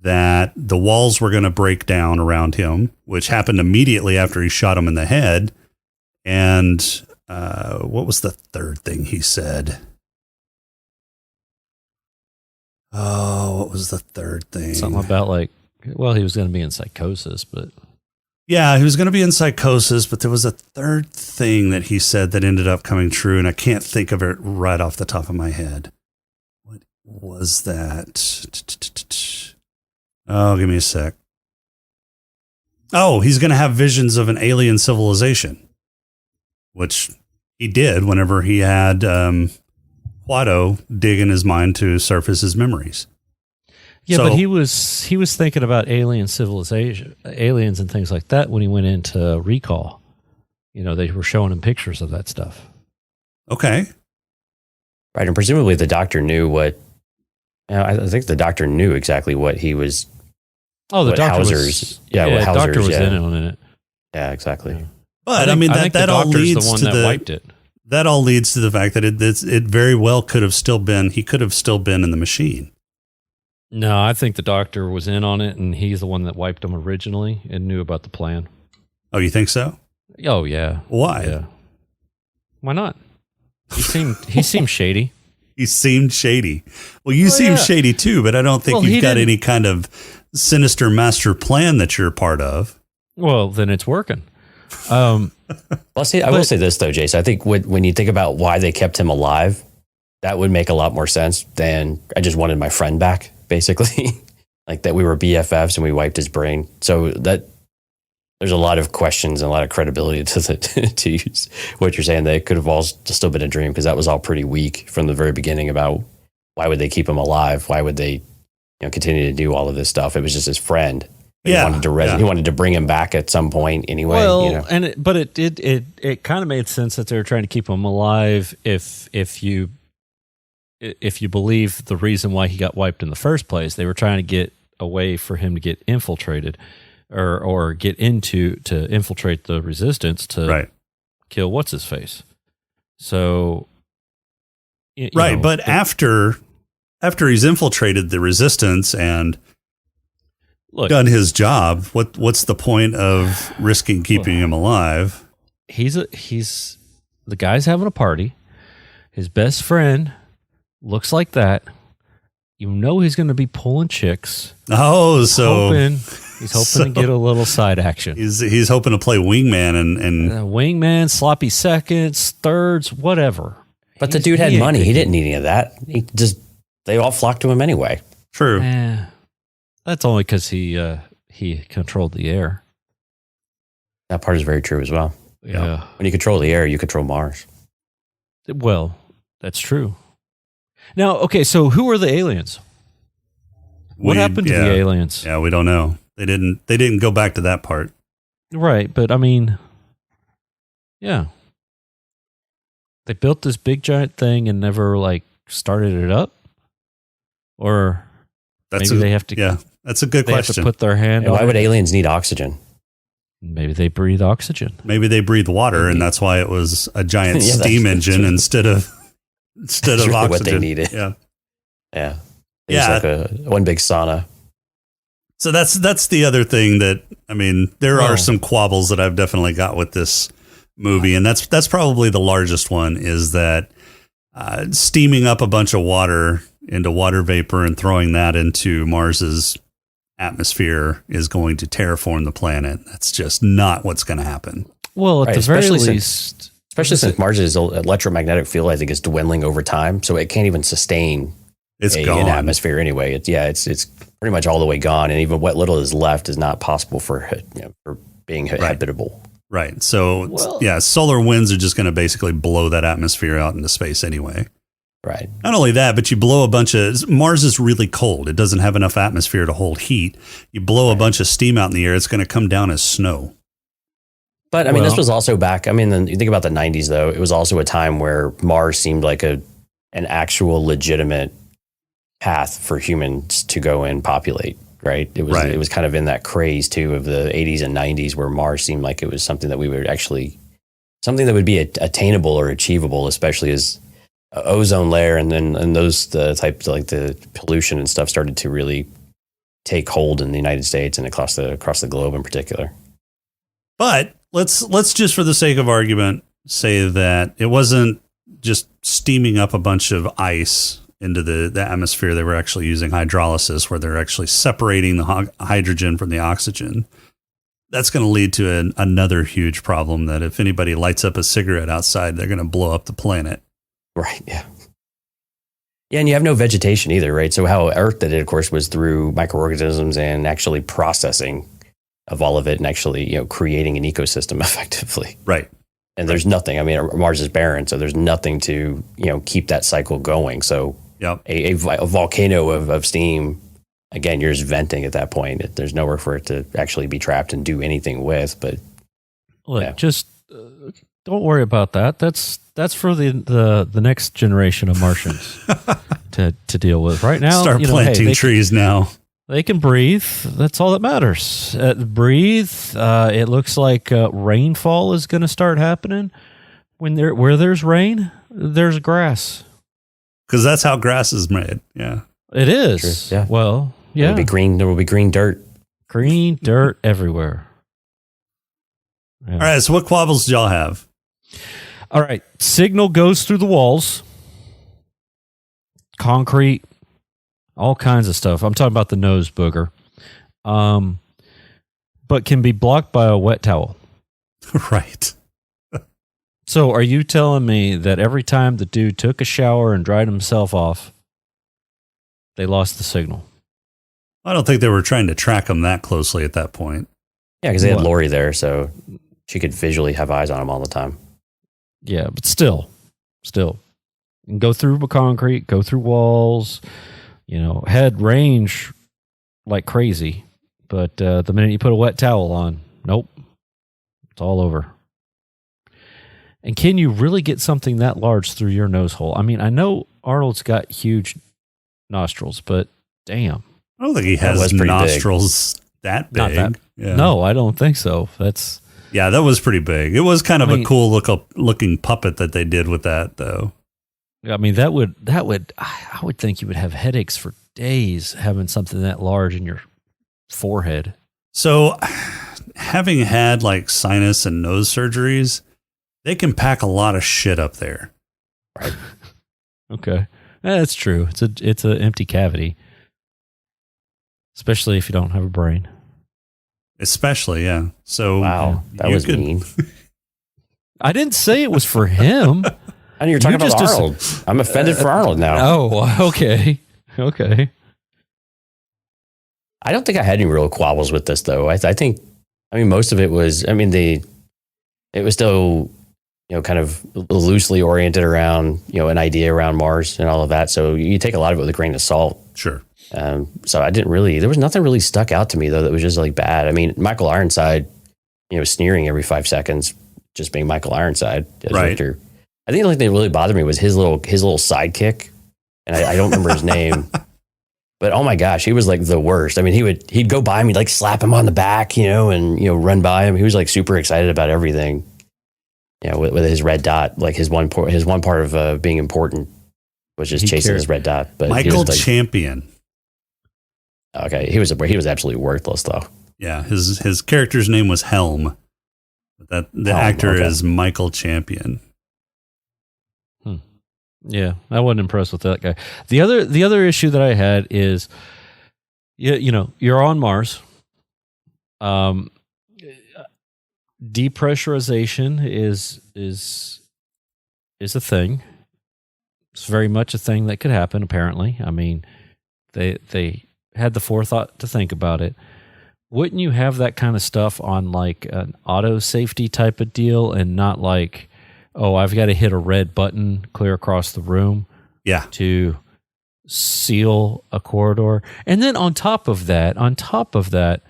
that the walls were going to break down around him, which happened immediately after he shot him in the head. And what was the third thing he said? Oh, what was the third thing? Something about he was going to be in psychosis, but... Yeah, he was going to be in psychosis, but there was a third thing that he said that ended up coming true, and I can't think of it right off the top of my head. What was that? Oh, give me a sec. Oh, he's going to have visions of an alien civilization. which he did whenever he had Watto dig in his mind to surface his memories. Yeah, So- but he was thinking about alien civilization, aliens and things like that when he went into Recall. You know, they were showing him pictures of that stuff. Okay. Right, and presumably the doctor knew what. I think the doctor knew exactly what he was. Oh, the what doctor Hauser's, was. yeah, what the doctor Hauser's, was yeah. in on it. Yeah, exactly. Yeah. But I think that the all doctor's leads the one to that wiped it. That all leads to the fact that it very well could have still been, he could have still been in the machine. No, I think the doctor was in on it, and he's the one that wiped him originally and knew about the plan. Oh, you think so? Oh yeah. Why? Yeah. Why not? He seemed shady. He seemed shady. Well, you seem shady too, but I don't think Well, he you've got didn't- any kind of sinister master plan that you're a part of. Well, then it's working. Well, see, I will say this though, Jason. I think when you think about why they kept him alive, that would make a lot more sense than I just wanted my friend back, basically. Like that we were BFFs and we wiped his brain. So that there's a lot of questions and a lot of credibility to use what you're saying. That it could have all still been a dream because that was all pretty weak from the very beginning about why would they keep him alive? Why would they continue to do all of this stuff? It was just his friend. He wanted to bring him back at some point anyway. Well, but it kind of made sense that they were trying to keep him alive if you believe the reason why he got wiped in the first place. They were trying to get a way for him to get infiltrated or get into to infiltrate the resistance to kill what's his face. So But after he's infiltrated the resistance and done his job, what's the point of risking keeping him alive? He's the guy's having a party. His best friend looks like that. You know he's going to be pulling chicks. Oh, he's hoping to get a little side action. He's hoping to play wingman and wingman, sloppy seconds, thirds, whatever. But the dude had money. He didn't need any of that. They all flocked to him anyway. True. That's only because he controlled the air. That part is very true as well. Yeah. When you control the air, you control Mars. Well, that's true. Now, okay, so who are the aliens? What happened to the aliens? Yeah, we don't know. They didn't go back to that part. Right, but I mean, yeah. They built this big giant thing and never started it up? Or maybe they have to that's a good question. Have to put their hand on why it. would aliens need oxygen? Maybe they breathe oxygen. Maybe they breathe water, and that's why it was a giant steam engine instead of really oxygen. What they needed. Yeah. It's like one big sauna. So that's the other thing that, I mean, there are some quabbles that I've definitely got with this movie, and that's probably the largest one, is that steaming up a bunch of water into water vapor and throwing that into Mars's atmosphere is going to terraform the planet. That's just not what's going to happen. Well, at the very least, especially since Mars's electromagnetic field, I think, is dwindling over time, so it can't even sustain an atmosphere anyway. It's pretty much all the way gone, and even what little is left is not possible for being habitable. Right. So solar winds are just going to basically blow that atmosphere out into space anyway. Right. Not only that, but you blow a bunch of, Mars is really cold. It doesn't have enough atmosphere to hold heat. You blow a bunch of steam out in the air, it's going to come down as snow. But I mean, this was also back, you think about the 90s though, it was also a time where Mars seemed like an actual legitimate path for humans to go and populate, right? It was kind of in that craze too of the 80s and 90s where Mars seemed like it was something that we would actually, something that would be attainable or achievable, especially as ozone layer and those the types like the pollution and stuff started to really take hold in the United States and across the globe in particular. But let's just for the sake of argument say that it wasn't just steaming up a bunch of ice into the atmosphere. They were actually using hydrolysis, where they're actually separating the hydrogen from the oxygen. That's going to lead to another huge problem, that if anybody lights up a cigarette outside, they're going to blow up the planet. Right. Yeah. Yeah. And you have no vegetation either, right? So how Earth did it, of course, was through microorganisms and actually processing of all of it and actually, creating an ecosystem effectively. Right. And there's nothing. I mean, Mars is barren, so there's nothing to keep that cycle going. So a volcano of steam, again, you're just venting at that point. There's nowhere for it to actually be trapped and do anything with. But just don't worry about that. That's for the next generation of Martians to deal with. Right now, start planting trees now. They can breathe. That's all that matters. Breathe. It looks like rainfall is going to start happening. Where there's rain, there's grass. Because that's how grass is made. Yeah, it is. True. Yeah. Well, yeah. There will be green dirt. Green dirt everywhere. Yeah. All right. So what quabbles do y'all have? All right. Signal goes through the walls. Concrete. All kinds of stuff. I'm talking about the nose booger. But can be blocked by a wet towel. Right. So are you telling me that every time the dude took a shower and dried himself off, they lost the signal? I don't think they were trying to track him that closely at that point. Yeah, because they had Lori there, so she could visually have eyes on him all the time. Yeah, but still. And go through concrete, go through walls, had range like crazy. But the minute you put a wet towel on, nope, it's all over. And can you really get something that large through your nose hole? I mean, I know Arnold's got huge nostrils, but damn. I don't think he has nostrils that big. Not that. Yeah. No, I don't think so. Yeah, that was pretty big. It was kind of a cool looking puppet that they did with that, though. I mean, I would think you would have headaches for days having something that large in your forehead. So, having had like sinus and nose surgeries, they can pack a lot of shit up there. Right. Okay. That's true. It's an empty cavity. Especially if you don't have a brain. Especially, yeah. So wow, that was mean. I didn't say it was for him. I know you're talking about Arnold. I'm offended for Arnold now. Oh, okay. I don't think I had any real quabbles with this, though. I think, most of it was, it was still, kind of loosely oriented around, an idea around Mars and all of that. So you take a lot of it with a grain of salt. Sure. So there was nothing really stuck out to me, though, that was just like bad. I mean, Michael Ironside, sneering every 5 seconds, just being Michael Ironside as right. Victor. I think the only thing that really bothered me was his little sidekick, and I don't remember his name, but oh my gosh, he was like the worst. I mean, he'd go by me, like slap him on the back, and run by him. He was like super excited about everything, with his red dot, like his one part of being important was just chasing his red dot. But Michael Champion. Okay, he was absolutely worthless though. Yeah, his character's name was Helm. The actor is Michael Champion. Yeah, I wasn't impressed with that guy. The other issue that I had is, you're on Mars. Depressurization is a thing. It's very much a thing that could happen. Apparently, I mean, they had the forethought to think about it. Wouldn't you have that kind of stuff on like an auto safety type of deal, and not like, oh, I've got to hit a red button clear across the room to seal a corridor? And then on top of that,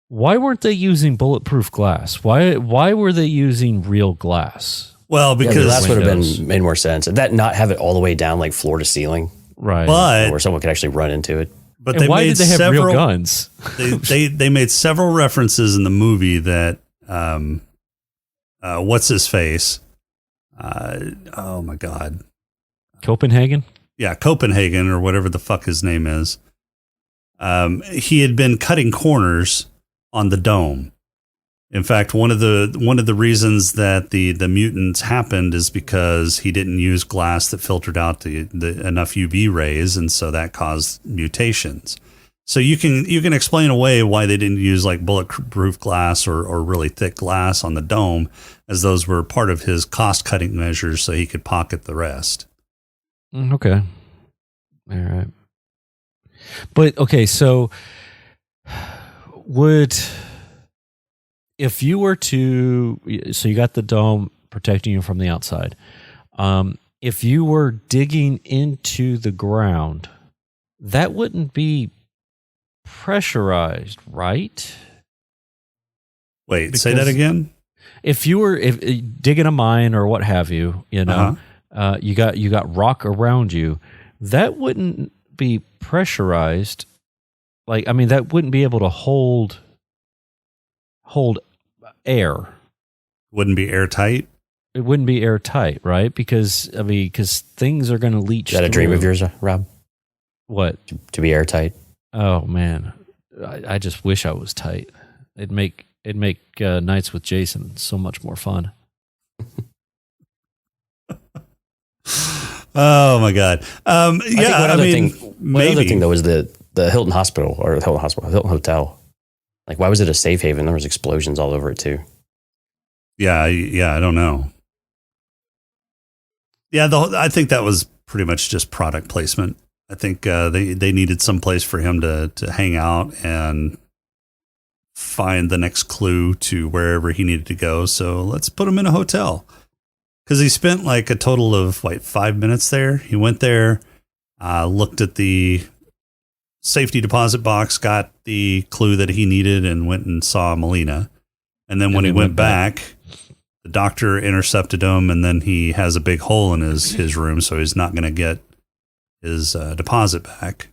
why weren't they using bulletproof glass? Why were they using real glass? Well, because glass would have made more sense. That not have it all the way down like floor to ceiling. Right. But where someone could actually run into it. But why did they have real guns? they made several references in the movie that what's his face? Oh my God. Copenhagen? Yeah, Copenhagen, or whatever the fuck his name is. He had been cutting corners on the dome. In fact, one of the reasons that the mutants happened is because he didn't use glass that filtered out the enough UV rays, and so that caused mutations. So you can explain away why they didn't use like bulletproof glass or really thick glass on the dome, as those were part of his cost-cutting measures so he could pocket the rest. Okay. All right. But, okay, so if you were to, so you got the dome, protecting you from the outside. If you were digging into the ground, that wouldn't be pressurized, right? Wait, say that again? If you were digging a mine or what have you, you know, you got rock around you, that wouldn't be pressurized. Like, I mean, that wouldn't be able to hold air. Wouldn't be airtight. It wouldn't be airtight, right? Because things are going to leach. Is that a dream of yours, Rob? What? To be airtight? Oh man, I just wish I was tight. It'd make nights with Jason so much more fun. Oh my God. One other thing though was the Hilton Hospital or Hilton Hotel. Like, why was it a safe haven? There was explosions all over it too. Yeah, I don't know. Yeah, I think that was pretty much just product placement. I think they needed some place for him to hang out and find the next clue to wherever he needed to go. So let's put him in a hotel. Because he spent like a total of 5 minutes there. He went there, looked at the safety deposit box, got the clue that he needed, and went and saw Melina. And then when he went back, the doctor intercepted him, and then he has a big hole in his room, so he's not going to get his deposit back.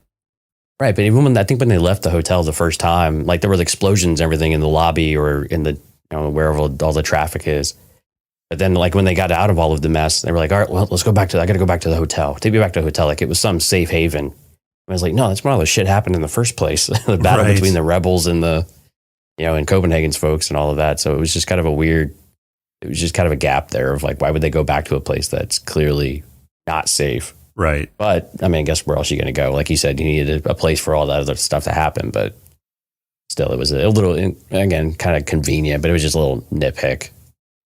Right, but even when they left the hotel the first time, like there were explosions and everything in the lobby or in the wherever all the traffic is. But then, like when they got out of all of the mess, they were like, "All right, well, let's go back I got to go back to the hotel. Take me back to the hotel." Like it was some safe haven. I was like, "No, that's when all the shit happened in the first place. The battle between the rebels and and Copenhagen's folks and all of that." So it was just kind of a gap there of like, why would they go back to a place that's clearly not safe? Right. But I mean, I guess where else are you going to go? Like you said, you needed a place for all that other stuff to happen. But still, it was a little, again, kind of convenient, but it was just a little nitpick.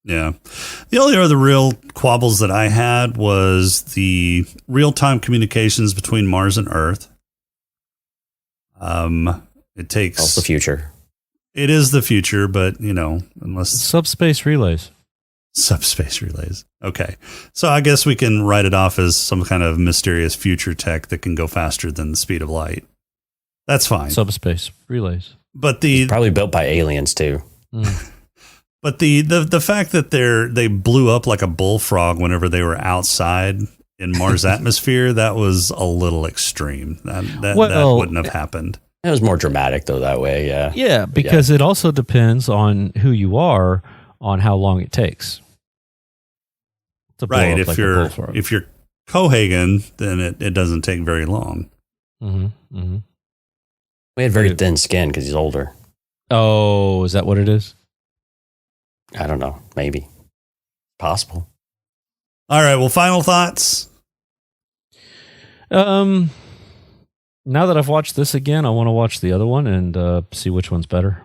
Yeah. The only other real quabbles that I had was the real-time communications between Mars and Earth. It takes... That's the future. It is the future, but, unless... Subspace relays. Subspace relays. Okay. So I guess we can write it off as some kind of mysterious future tech that can go faster than the speed of light. That's fine. Subspace relays. But it's probably built by aliens, too. But the fact that they blew up like a bullfrog whenever they were outside in Mars' atmosphere, that was a little extreme. That wouldn't have happened. It was more dramatic though that way, yeah. Yeah, because it also depends on who you are, on how long it takes. Right. If you're Cohagen, then it doesn't take very long. Mm-hmm. Mm-hmm. We had very thin skin because he's older. Oh, is that what it is? I don't know. Maybe. Possible. All right. Well, final thoughts. Now that I've watched this again, I want to watch the other one and see which one's better.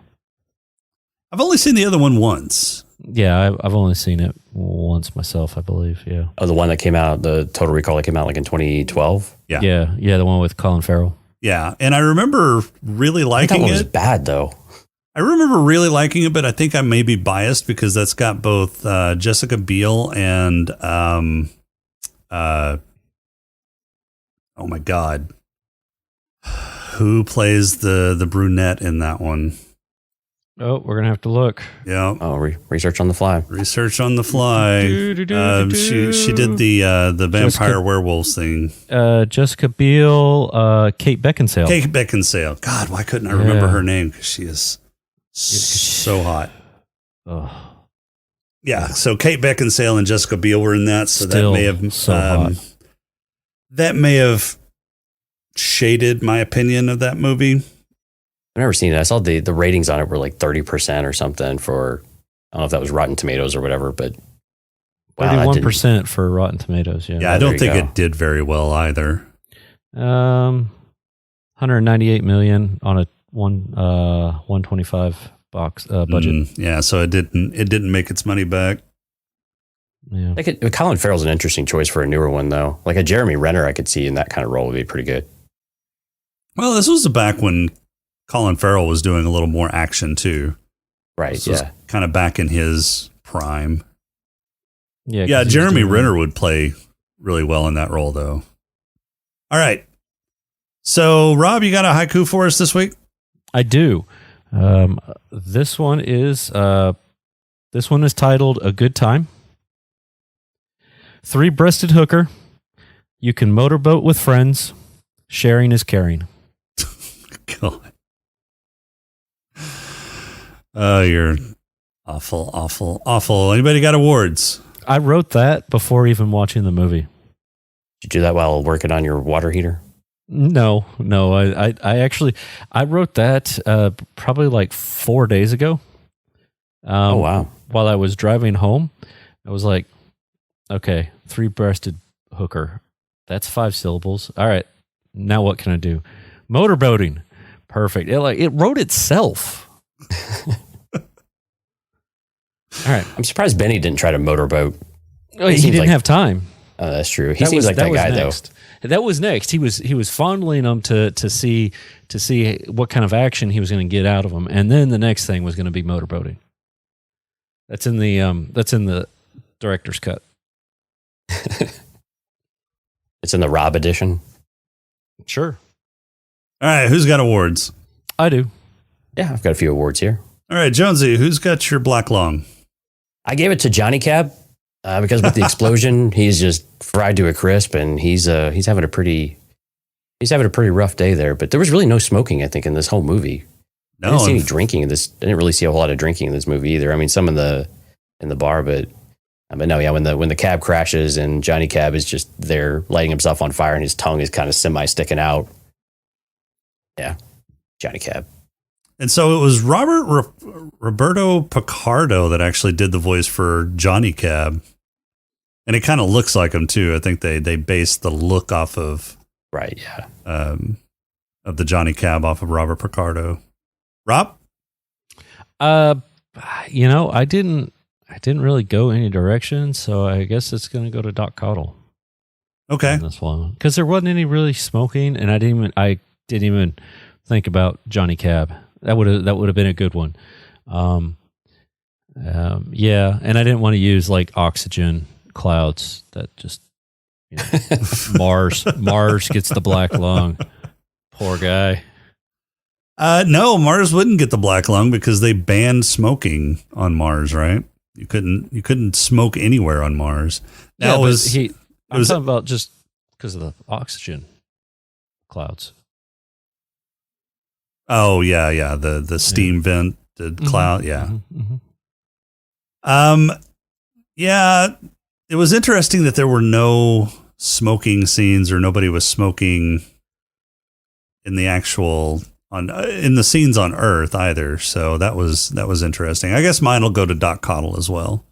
I've only seen the other one once. Yeah, I've only seen it once myself, I believe. Yeah. Oh, the one that came out, the Total Recall that came out like in 2012? Yeah, the one with Colin Farrell. Yeah, and I remember really liking it. That one was bad, though. I remember really liking it, but I think I may be biased because that's got both Jessica Biel and oh my God, who plays the brunette in that one? Oh, we're gonna have to look. Yeah. Oh, research on the fly. Research on the fly. She did the vampire werewolves thing. Jessica Biel, Kate Beckinsale. Kate Beckinsale. God, why couldn't I remember her name? Because she is so hot. Oh. Yeah. So Kate Beckinsale and Jessica Biel were in that. So Still that may have so hot. That may have shaded my opinion of that movie. I've never seen it. I saw the ratings on it were like 30% or something for, I don't know if that was Rotten Tomatoes or whatever, but 31% for Rotten Tomatoes. Yeah. Yeah, I don't think it did very well either. 198 million on a 125 box budget. Yeah, so it didn't make its money back. Yeah. Colin Farrell's an interesting choice for a newer one though. Like a Jeremy Renner, I could see in that kind of role would be pretty good. Well, this was back when Colin Farrell was doing a little more action too. Right. This was kind of back in his prime. Yeah, 'cause he's Jeremy doing- Renner would play really well in that role, though. All right. So, Rob, you got a haiku for us this week? I do. This one is titled "A Good Time." Three-breasted hooker. You can motorboat with friends. Sharing is caring. God. Oh, you're awful, awful, awful. Anybody got awards? I wrote that before even watching the movie. Did you do that while working on your water heater? No. I actually wrote that probably like 4 days ago. Oh, wow. While I was driving home, I was like, okay, three-breasted hooker. That's 5 syllables. All right, now what can I do? Motorboating. Perfect. It wrote itself. All right. I'm surprised Benny didn't try to motorboat. Oh, he seems didn't like- have time. That's true. He seems like that guy, though. That was next. He was fondling them to see what kind of action he was going to get out of them, and then the next thing was going to be motorboating. That's in the director's cut. It's in the Rob edition. Sure, All right, who's got awards? I do. Yeah, I've got a few awards here. All right, Jonesy, who's got your black lung? I gave it to Johnny Cab because with the explosion, he's just fried to a crisp, and he's having a pretty rough day there. But there was really no smoking, I think, in this whole movie. I didn't see any drinking in this. I didn't really see a whole lot of drinking in this movie either. I mean, some in the bar, but no, yeah. When the cab crashes and Johnny Cab is just there lighting himself on fire, and his tongue is kind of semi sticking out. Yeah, Johnny Cab. And so it was Roberto Picardo that actually did the voice for Johnny Cab. And it kind of looks like him too. I think they based the look off of Right, yeah. of the Johnny Cab off of Robert Picardo. Rob? I didn't really go any direction, so I guess it's going to go to Doc Cottle. Okay. On this one, because there wasn't any really smoking, and I didn't even think about Johnny Cab. That would have been a good one. Yeah, and I didn't want to use like oxygen clouds. That just Mars gets the black lung. Poor guy. No, Mars wouldn't get the black lung because they banned smoking on Mars, right? You couldn't smoke anywhere on Mars. Now I'm talking about just because of the oxygen clouds. Oh yeah, the steam vent, the cloud, yeah. Yeah, it was interesting that there were no smoking scenes or nobody was smoking in the actual in the scenes on Earth either. So that was interesting. I guess mine will go to Doc Cottle as well.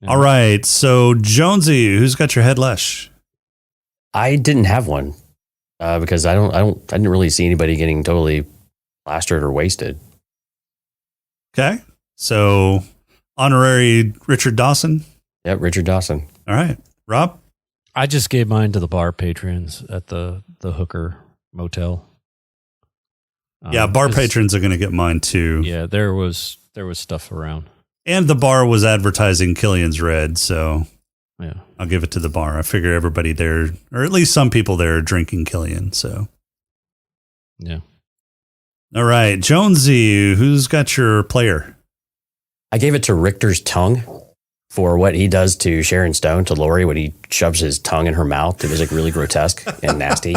Yeah. All right, so Jonesy, who's got your head lesh? I didn't have one because I didn't really see anybody getting totally plastered or wasted. Okay, so honorary Richard Dawson. Yep, Richard Dawson. All right, Rob. I just gave mine to the bar patrons at the Hooker Motel. Yeah, bar patrons are going to get mine too. Yeah, there was stuff around, and the bar was advertising Killian's Red, so yeah, I'll give it to the bar. I figure everybody there, or at least some people there, are drinking Killian. So yeah. All right, Jonesy, who's got your player? I gave it to Richter's tongue for what he does to Sharon Stone, to Lori, when he shoves his tongue in her mouth. It was like really grotesque and nasty.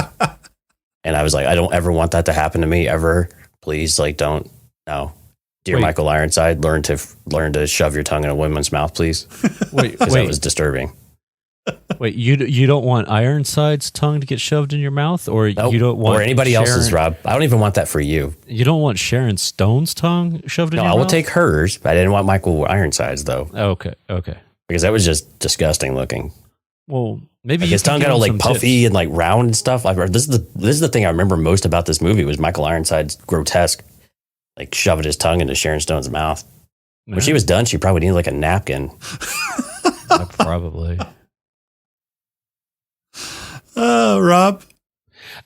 And I was like, I don't ever want that to happen to me ever. Please, like, don't. No. Dear Michael Ironside, learn to shove your tongue in a woman's mouth, please. Wait. That was disturbing. Wait, you don't want Ironside's tongue to get shoved in your mouth, or Nope. you don't want or anybody else's, Rob. I don't even want that for you. You don't want Sharon Stone's tongue shoved in No, your I mouth? will take hers, but I didn't want Michael Ironside's though. Okay. Because that was just disgusting looking. Well, maybe Like his tongue got all like puffy and like round and stuff. This is the thing I remember most about this movie was Michael Ironside's grotesque, like shoving his tongue into Sharon Stone's mouth. When she was done, she probably needed like a napkin. Probably. Rob.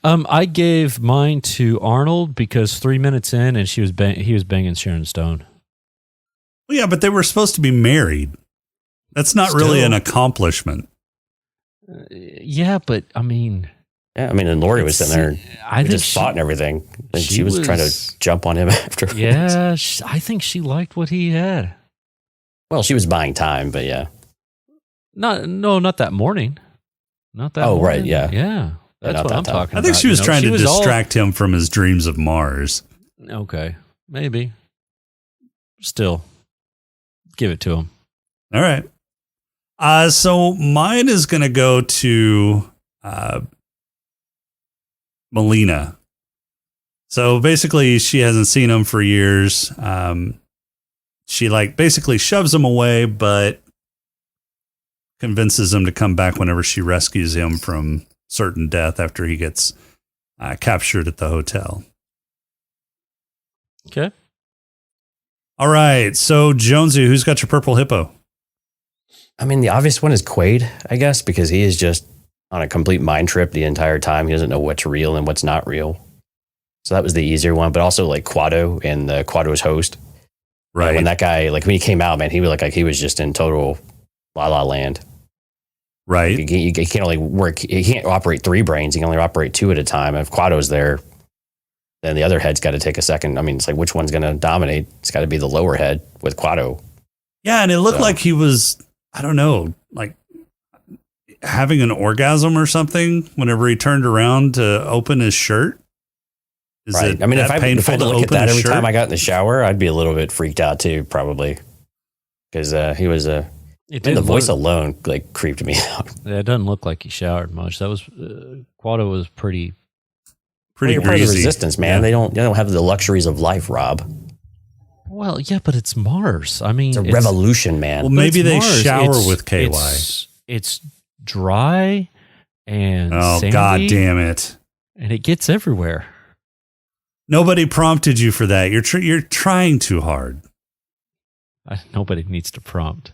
I gave mine to Arnold because 3 minutes in, and he was banging Sharon Stone. Well, yeah, but they were supposed to be married. That's not really an accomplishment. Yeah, but I mean, and Lori was sitting there. I think just fought and everything, and she was trying to jump on him after. Yeah, I think she liked what he had. Well, she was buying time, but yeah. Not that morning. Not that. Oh, morning. right, yeah, yeah. That's what I'm talking about. I think she was trying to distract him from his dreams of Mars. Okay, maybe. Still, give it to him. All right. So mine is going to go to Melina. So basically, she hasn't seen him for years. She basically shoves him away, but convinces him to come back whenever she rescues him from certain death after he gets captured at the hotel. Okay. All right. So Jonesy, who's got your purple hippo? I mean, the obvious one is Quaid, I guess, because he is just on a complete mind trip the entire time. He doesn't know what's real and what's not real. So that was the easier one. But also like Quado and Quado's host. Right. And when that guy, when he came out, man, he was like he was just in total la la land. Right. He can't only work. He can't operate 3 brains. He can only operate 2 at a time. If Quado's there, then the other head's got to take a second. I mean, it's like, which one's going to dominate? It's got to be the lower head with Quado. Yeah. And it looked like he was, I don't know, like having an orgasm or something whenever he turned around to open his shirt. Right. I mean, if I had to look at that every time I got in the shower, I'd be a little bit freaked out too, probably. Because he was the voice alone creeped me out. Yeah, it doesn't look like he showered much. That was Quado was pretty greasy. Part of the resistance, man. Yeah. They don't have the luxuries of life, Rob. Well, yeah, but it's Mars. I mean, it's a revolution, man. Well, maybe they shower with KY. It's dry and sandy, God damn it! And it gets everywhere. Nobody prompted you for that. You're trying too hard. Nobody needs to prompt.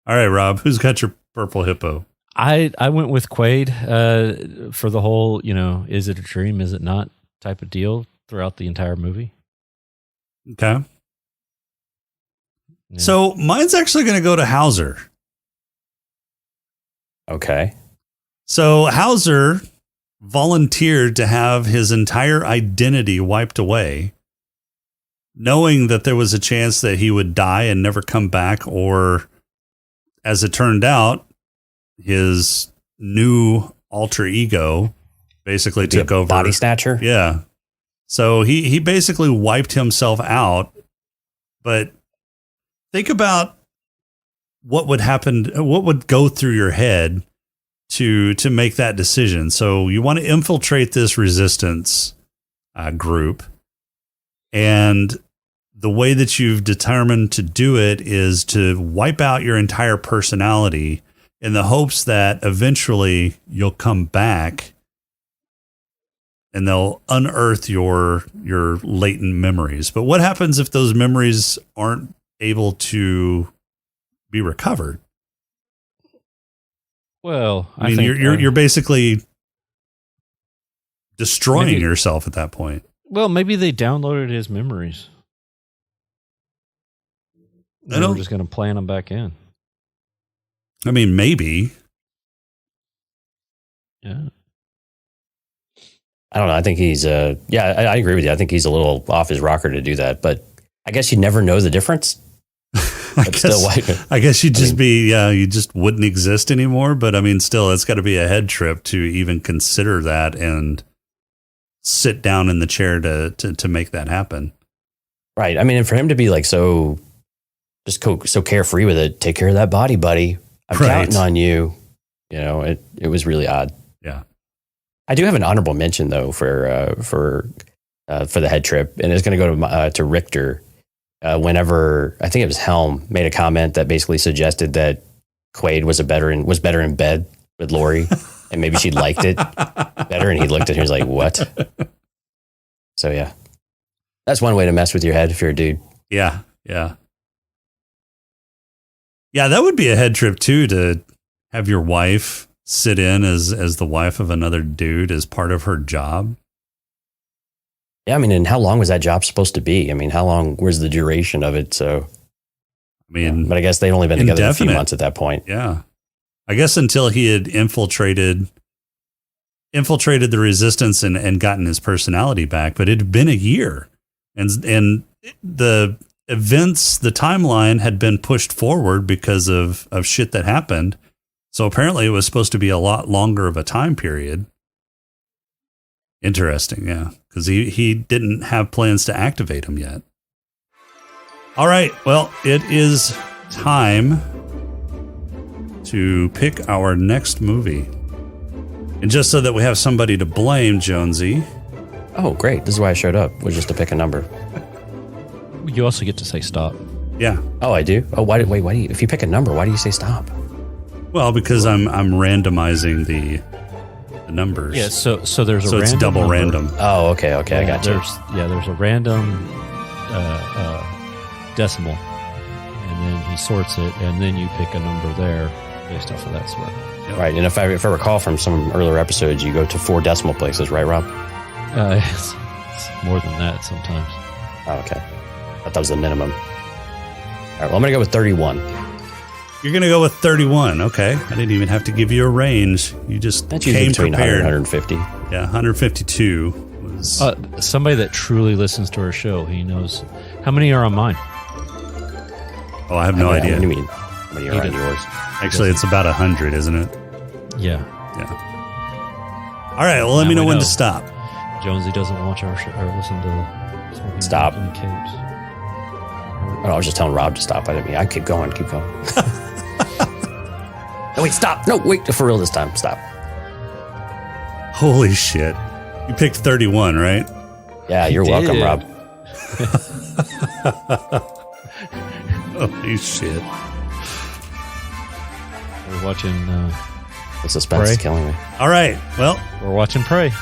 All right, Rob, who's got your purple hippo? I went with Quaid for the whole, is it a dream, is it not type of deal throughout the entire movie. Okay. Yeah. So mine's actually going to go to Hauser. Okay. So Hauser volunteered to have his entire identity wiped away, knowing that there was a chance that he would die and never come back, or as it turned out, his new alter ego basically took over. Body snatcher? Yeah. So he basically wiped himself out. But think about what would happen, what would go through your head to make that decision. So you want to infiltrate this resistance group, and the way that you've determined to do it is to wipe out your entire personality in the hopes that eventually you'll come back and they'll unearth your latent memories. But what happens if those memories aren't able to be recovered? Well, I mean, you're basically destroying yourself at that point. Well, maybe they downloaded his memories. We're just going to plant them back in. I mean, maybe. Yeah. I don't know. I think he's, I agree with you. I think he's a little off his rocker to do that, but I guess you never know the difference. I guess you'd just you just wouldn't exist anymore. But I mean, still, it's got to be a head trip to even consider that and sit down in the chair to make that happen. Right. I mean, and for him to be so carefree with it, take care of that body, buddy. I'm counting on you. It was really odd. Yeah. I do have an honorable mention though for the head trip, and it's going to go to Richter. Whenever I think it was Helm made a comment that basically suggested that Quaid was better in bed with Lori, and maybe she liked it better, and he looked at her and was like, "What?" So yeah, that's one way to mess with your head if you're a dude. Yeah, that would be a head trip too, to have your wife sit in as the wife of another dude as part of her job. Yeah, I mean, and how long was that job supposed to be? I mean, how long was the duration of it? So, I mean, but I guess they'd only been together a few indefinite. months at that point. Yeah. I guess until he had infiltrated the resistance and gotten his personality back, but it had been a year. And the events, the timeline had been pushed forward because of shit that happened. So apparently it was supposed to be a lot longer of a time period. Interesting, yeah. Because he didn't have plans to activate him yet. All right, well, it is time to pick our next movie. And just so that we have somebody to blame, Jonesy. Oh, great. This is why I showed up, was just to pick a number. You also get to say stop. Yeah. Oh, I do? Oh, why do you, if you pick a number, why do you say stop? Well, because I'm randomizing the numbers. Yeah, so there's a so random it's double number. random. Oh, okay, I got you. There's a random decimal, and then he sorts it, and then you pick a number there based off of that sort. Right, and if I recall from some earlier episodes, you go to 4 decimal places, right, Rob? It's more than that sometimes. Oh, okay. I thought that was the minimum. All right, well, I'm going to go with 31. You're going to go with 31. Okay. I didn't even have to give you a range. You just That's usually came between prepared. 100 and 150. Yeah, 152 was... Somebody that truly listens to our show, he knows. How many are on mine? Oh, I have no idea. What do you mean? How many are on yours? Actually, it's about 100, isn't it? Yeah. Yeah. All right. Well, let me know when to stop. Jonesy doesn't watch our show or listen to Smoking Stop. Drinking Capes. Oh, I was just telling Rob to stop. I didn't mean. I keep going. No, wait, stop. No, wait. For real this time. Stop. Holy shit. You picked 31, right? Yeah, you're welcome, Rob. Holy shit. We're watching. The suspense is killing me. All right. Well, We're watching Prey.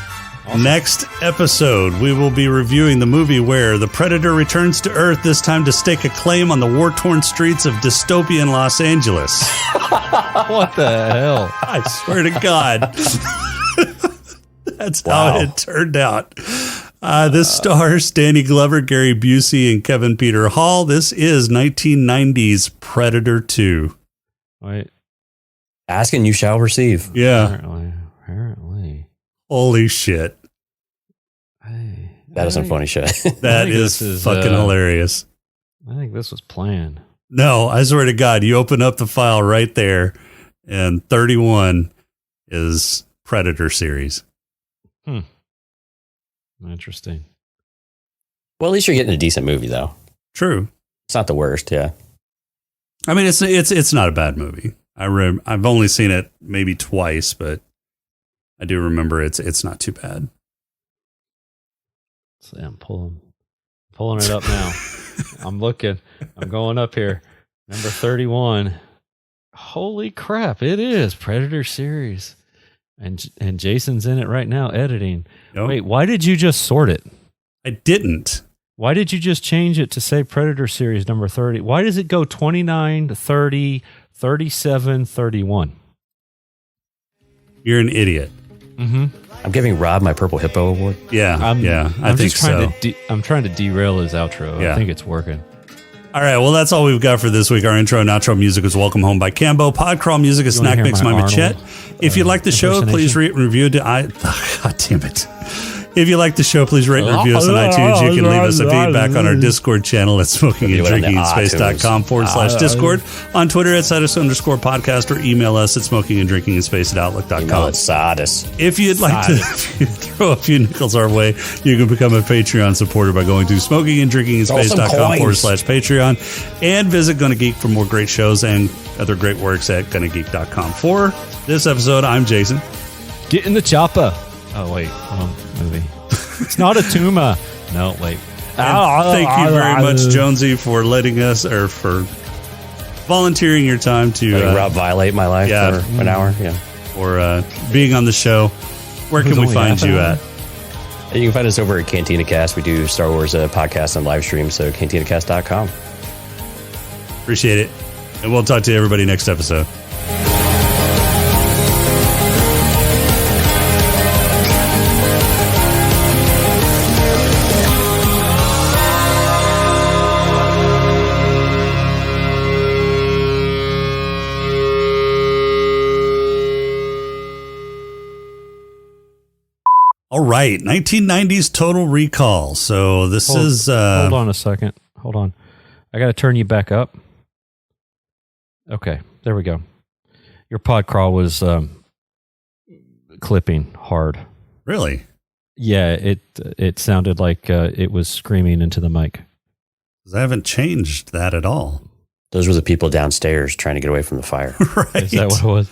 Awesome. next episode, we will be reviewing the movie where the Predator returns to Earth, this time to stake a claim on the war-torn streets of dystopian Los Angeles. What the hell? I swear to God. That's how it turned out. This stars Danny Glover, Gary Busey, and Kevin Peter Hall. This is 1990's Predator 2. Wait. Ask and you shall receive. Yeah. Apparently. Holy shit. That is some funny shit. That this is is, fucking hilarious. I think this was planned. No, I swear to God, you open up the file right there, and 31 is Predator series. Interesting. Well, at least you're getting a decent movie, though. True. It's not the worst, yeah. I mean, it's not a bad movie. I've only seen it maybe twice, but I do remember it's not too bad. So I'm pulling it up now. I'm looking. I'm going up here. Number 31. Holy crap! It is Predator series, and Jason's in it right now editing. Yep. Wait, why did you just sort it? I didn't. Why did you just change it to say Predator series number 30? Why does it go 29, 30, 37, 31? You're an idiot. Mm-hmm. I'm giving Rob my Purple Hippo Award. Yeah, I think so. I'm trying to derail his outro. Yeah. I think it's working. All right, well, that's all we've got for this week. Our intro and outro music is Welcome Home by Cambo. Podcrawl music is You wanna Snack hear Mix my by Machette. Arnold, If you like the show, please rate and review. God damn it. If you like the show, please rate and review us on iTunes. You can leave us a feedback on our Discord channel at smokinganddrinkinginspace.com/Discord. On Twitter at @Sidus_podcast or email us at smokinganddrinkinginspace@outlook.com. Email it Sardis. If you'd like to throw a few nickels our way, you can become a Patreon supporter by going to smokinganddrinkinginspace.com/Patreon and visit Gonna Geek for more great shows and other great works at GonnaGeek.com. For this episode, I'm Jason. Get in the chopper. Oh, wait. Movie. It's not a tumor. No, wait. Thank you very much, Jonesy, for letting us, or for volunteering your time to Letting Rob violate my life for an hour. Yeah. For being on the show. Where can we find you at? You can find us over at Cantina Cast. We do Star Wars podcasts and live streams, so cantinacast.com. Appreciate it. And we'll talk to everybody next episode. right, 1990s Total Recall. So this is... hold on a second. Hold on. I got to turn you back up. Okay, there we go. Your pod crawl was clipping hard. Really? Yeah, it sounded like it was screaming into the mic. 'Cause I haven't changed that at all. Those were the people downstairs trying to get away from the fire. Right. Is that what it was?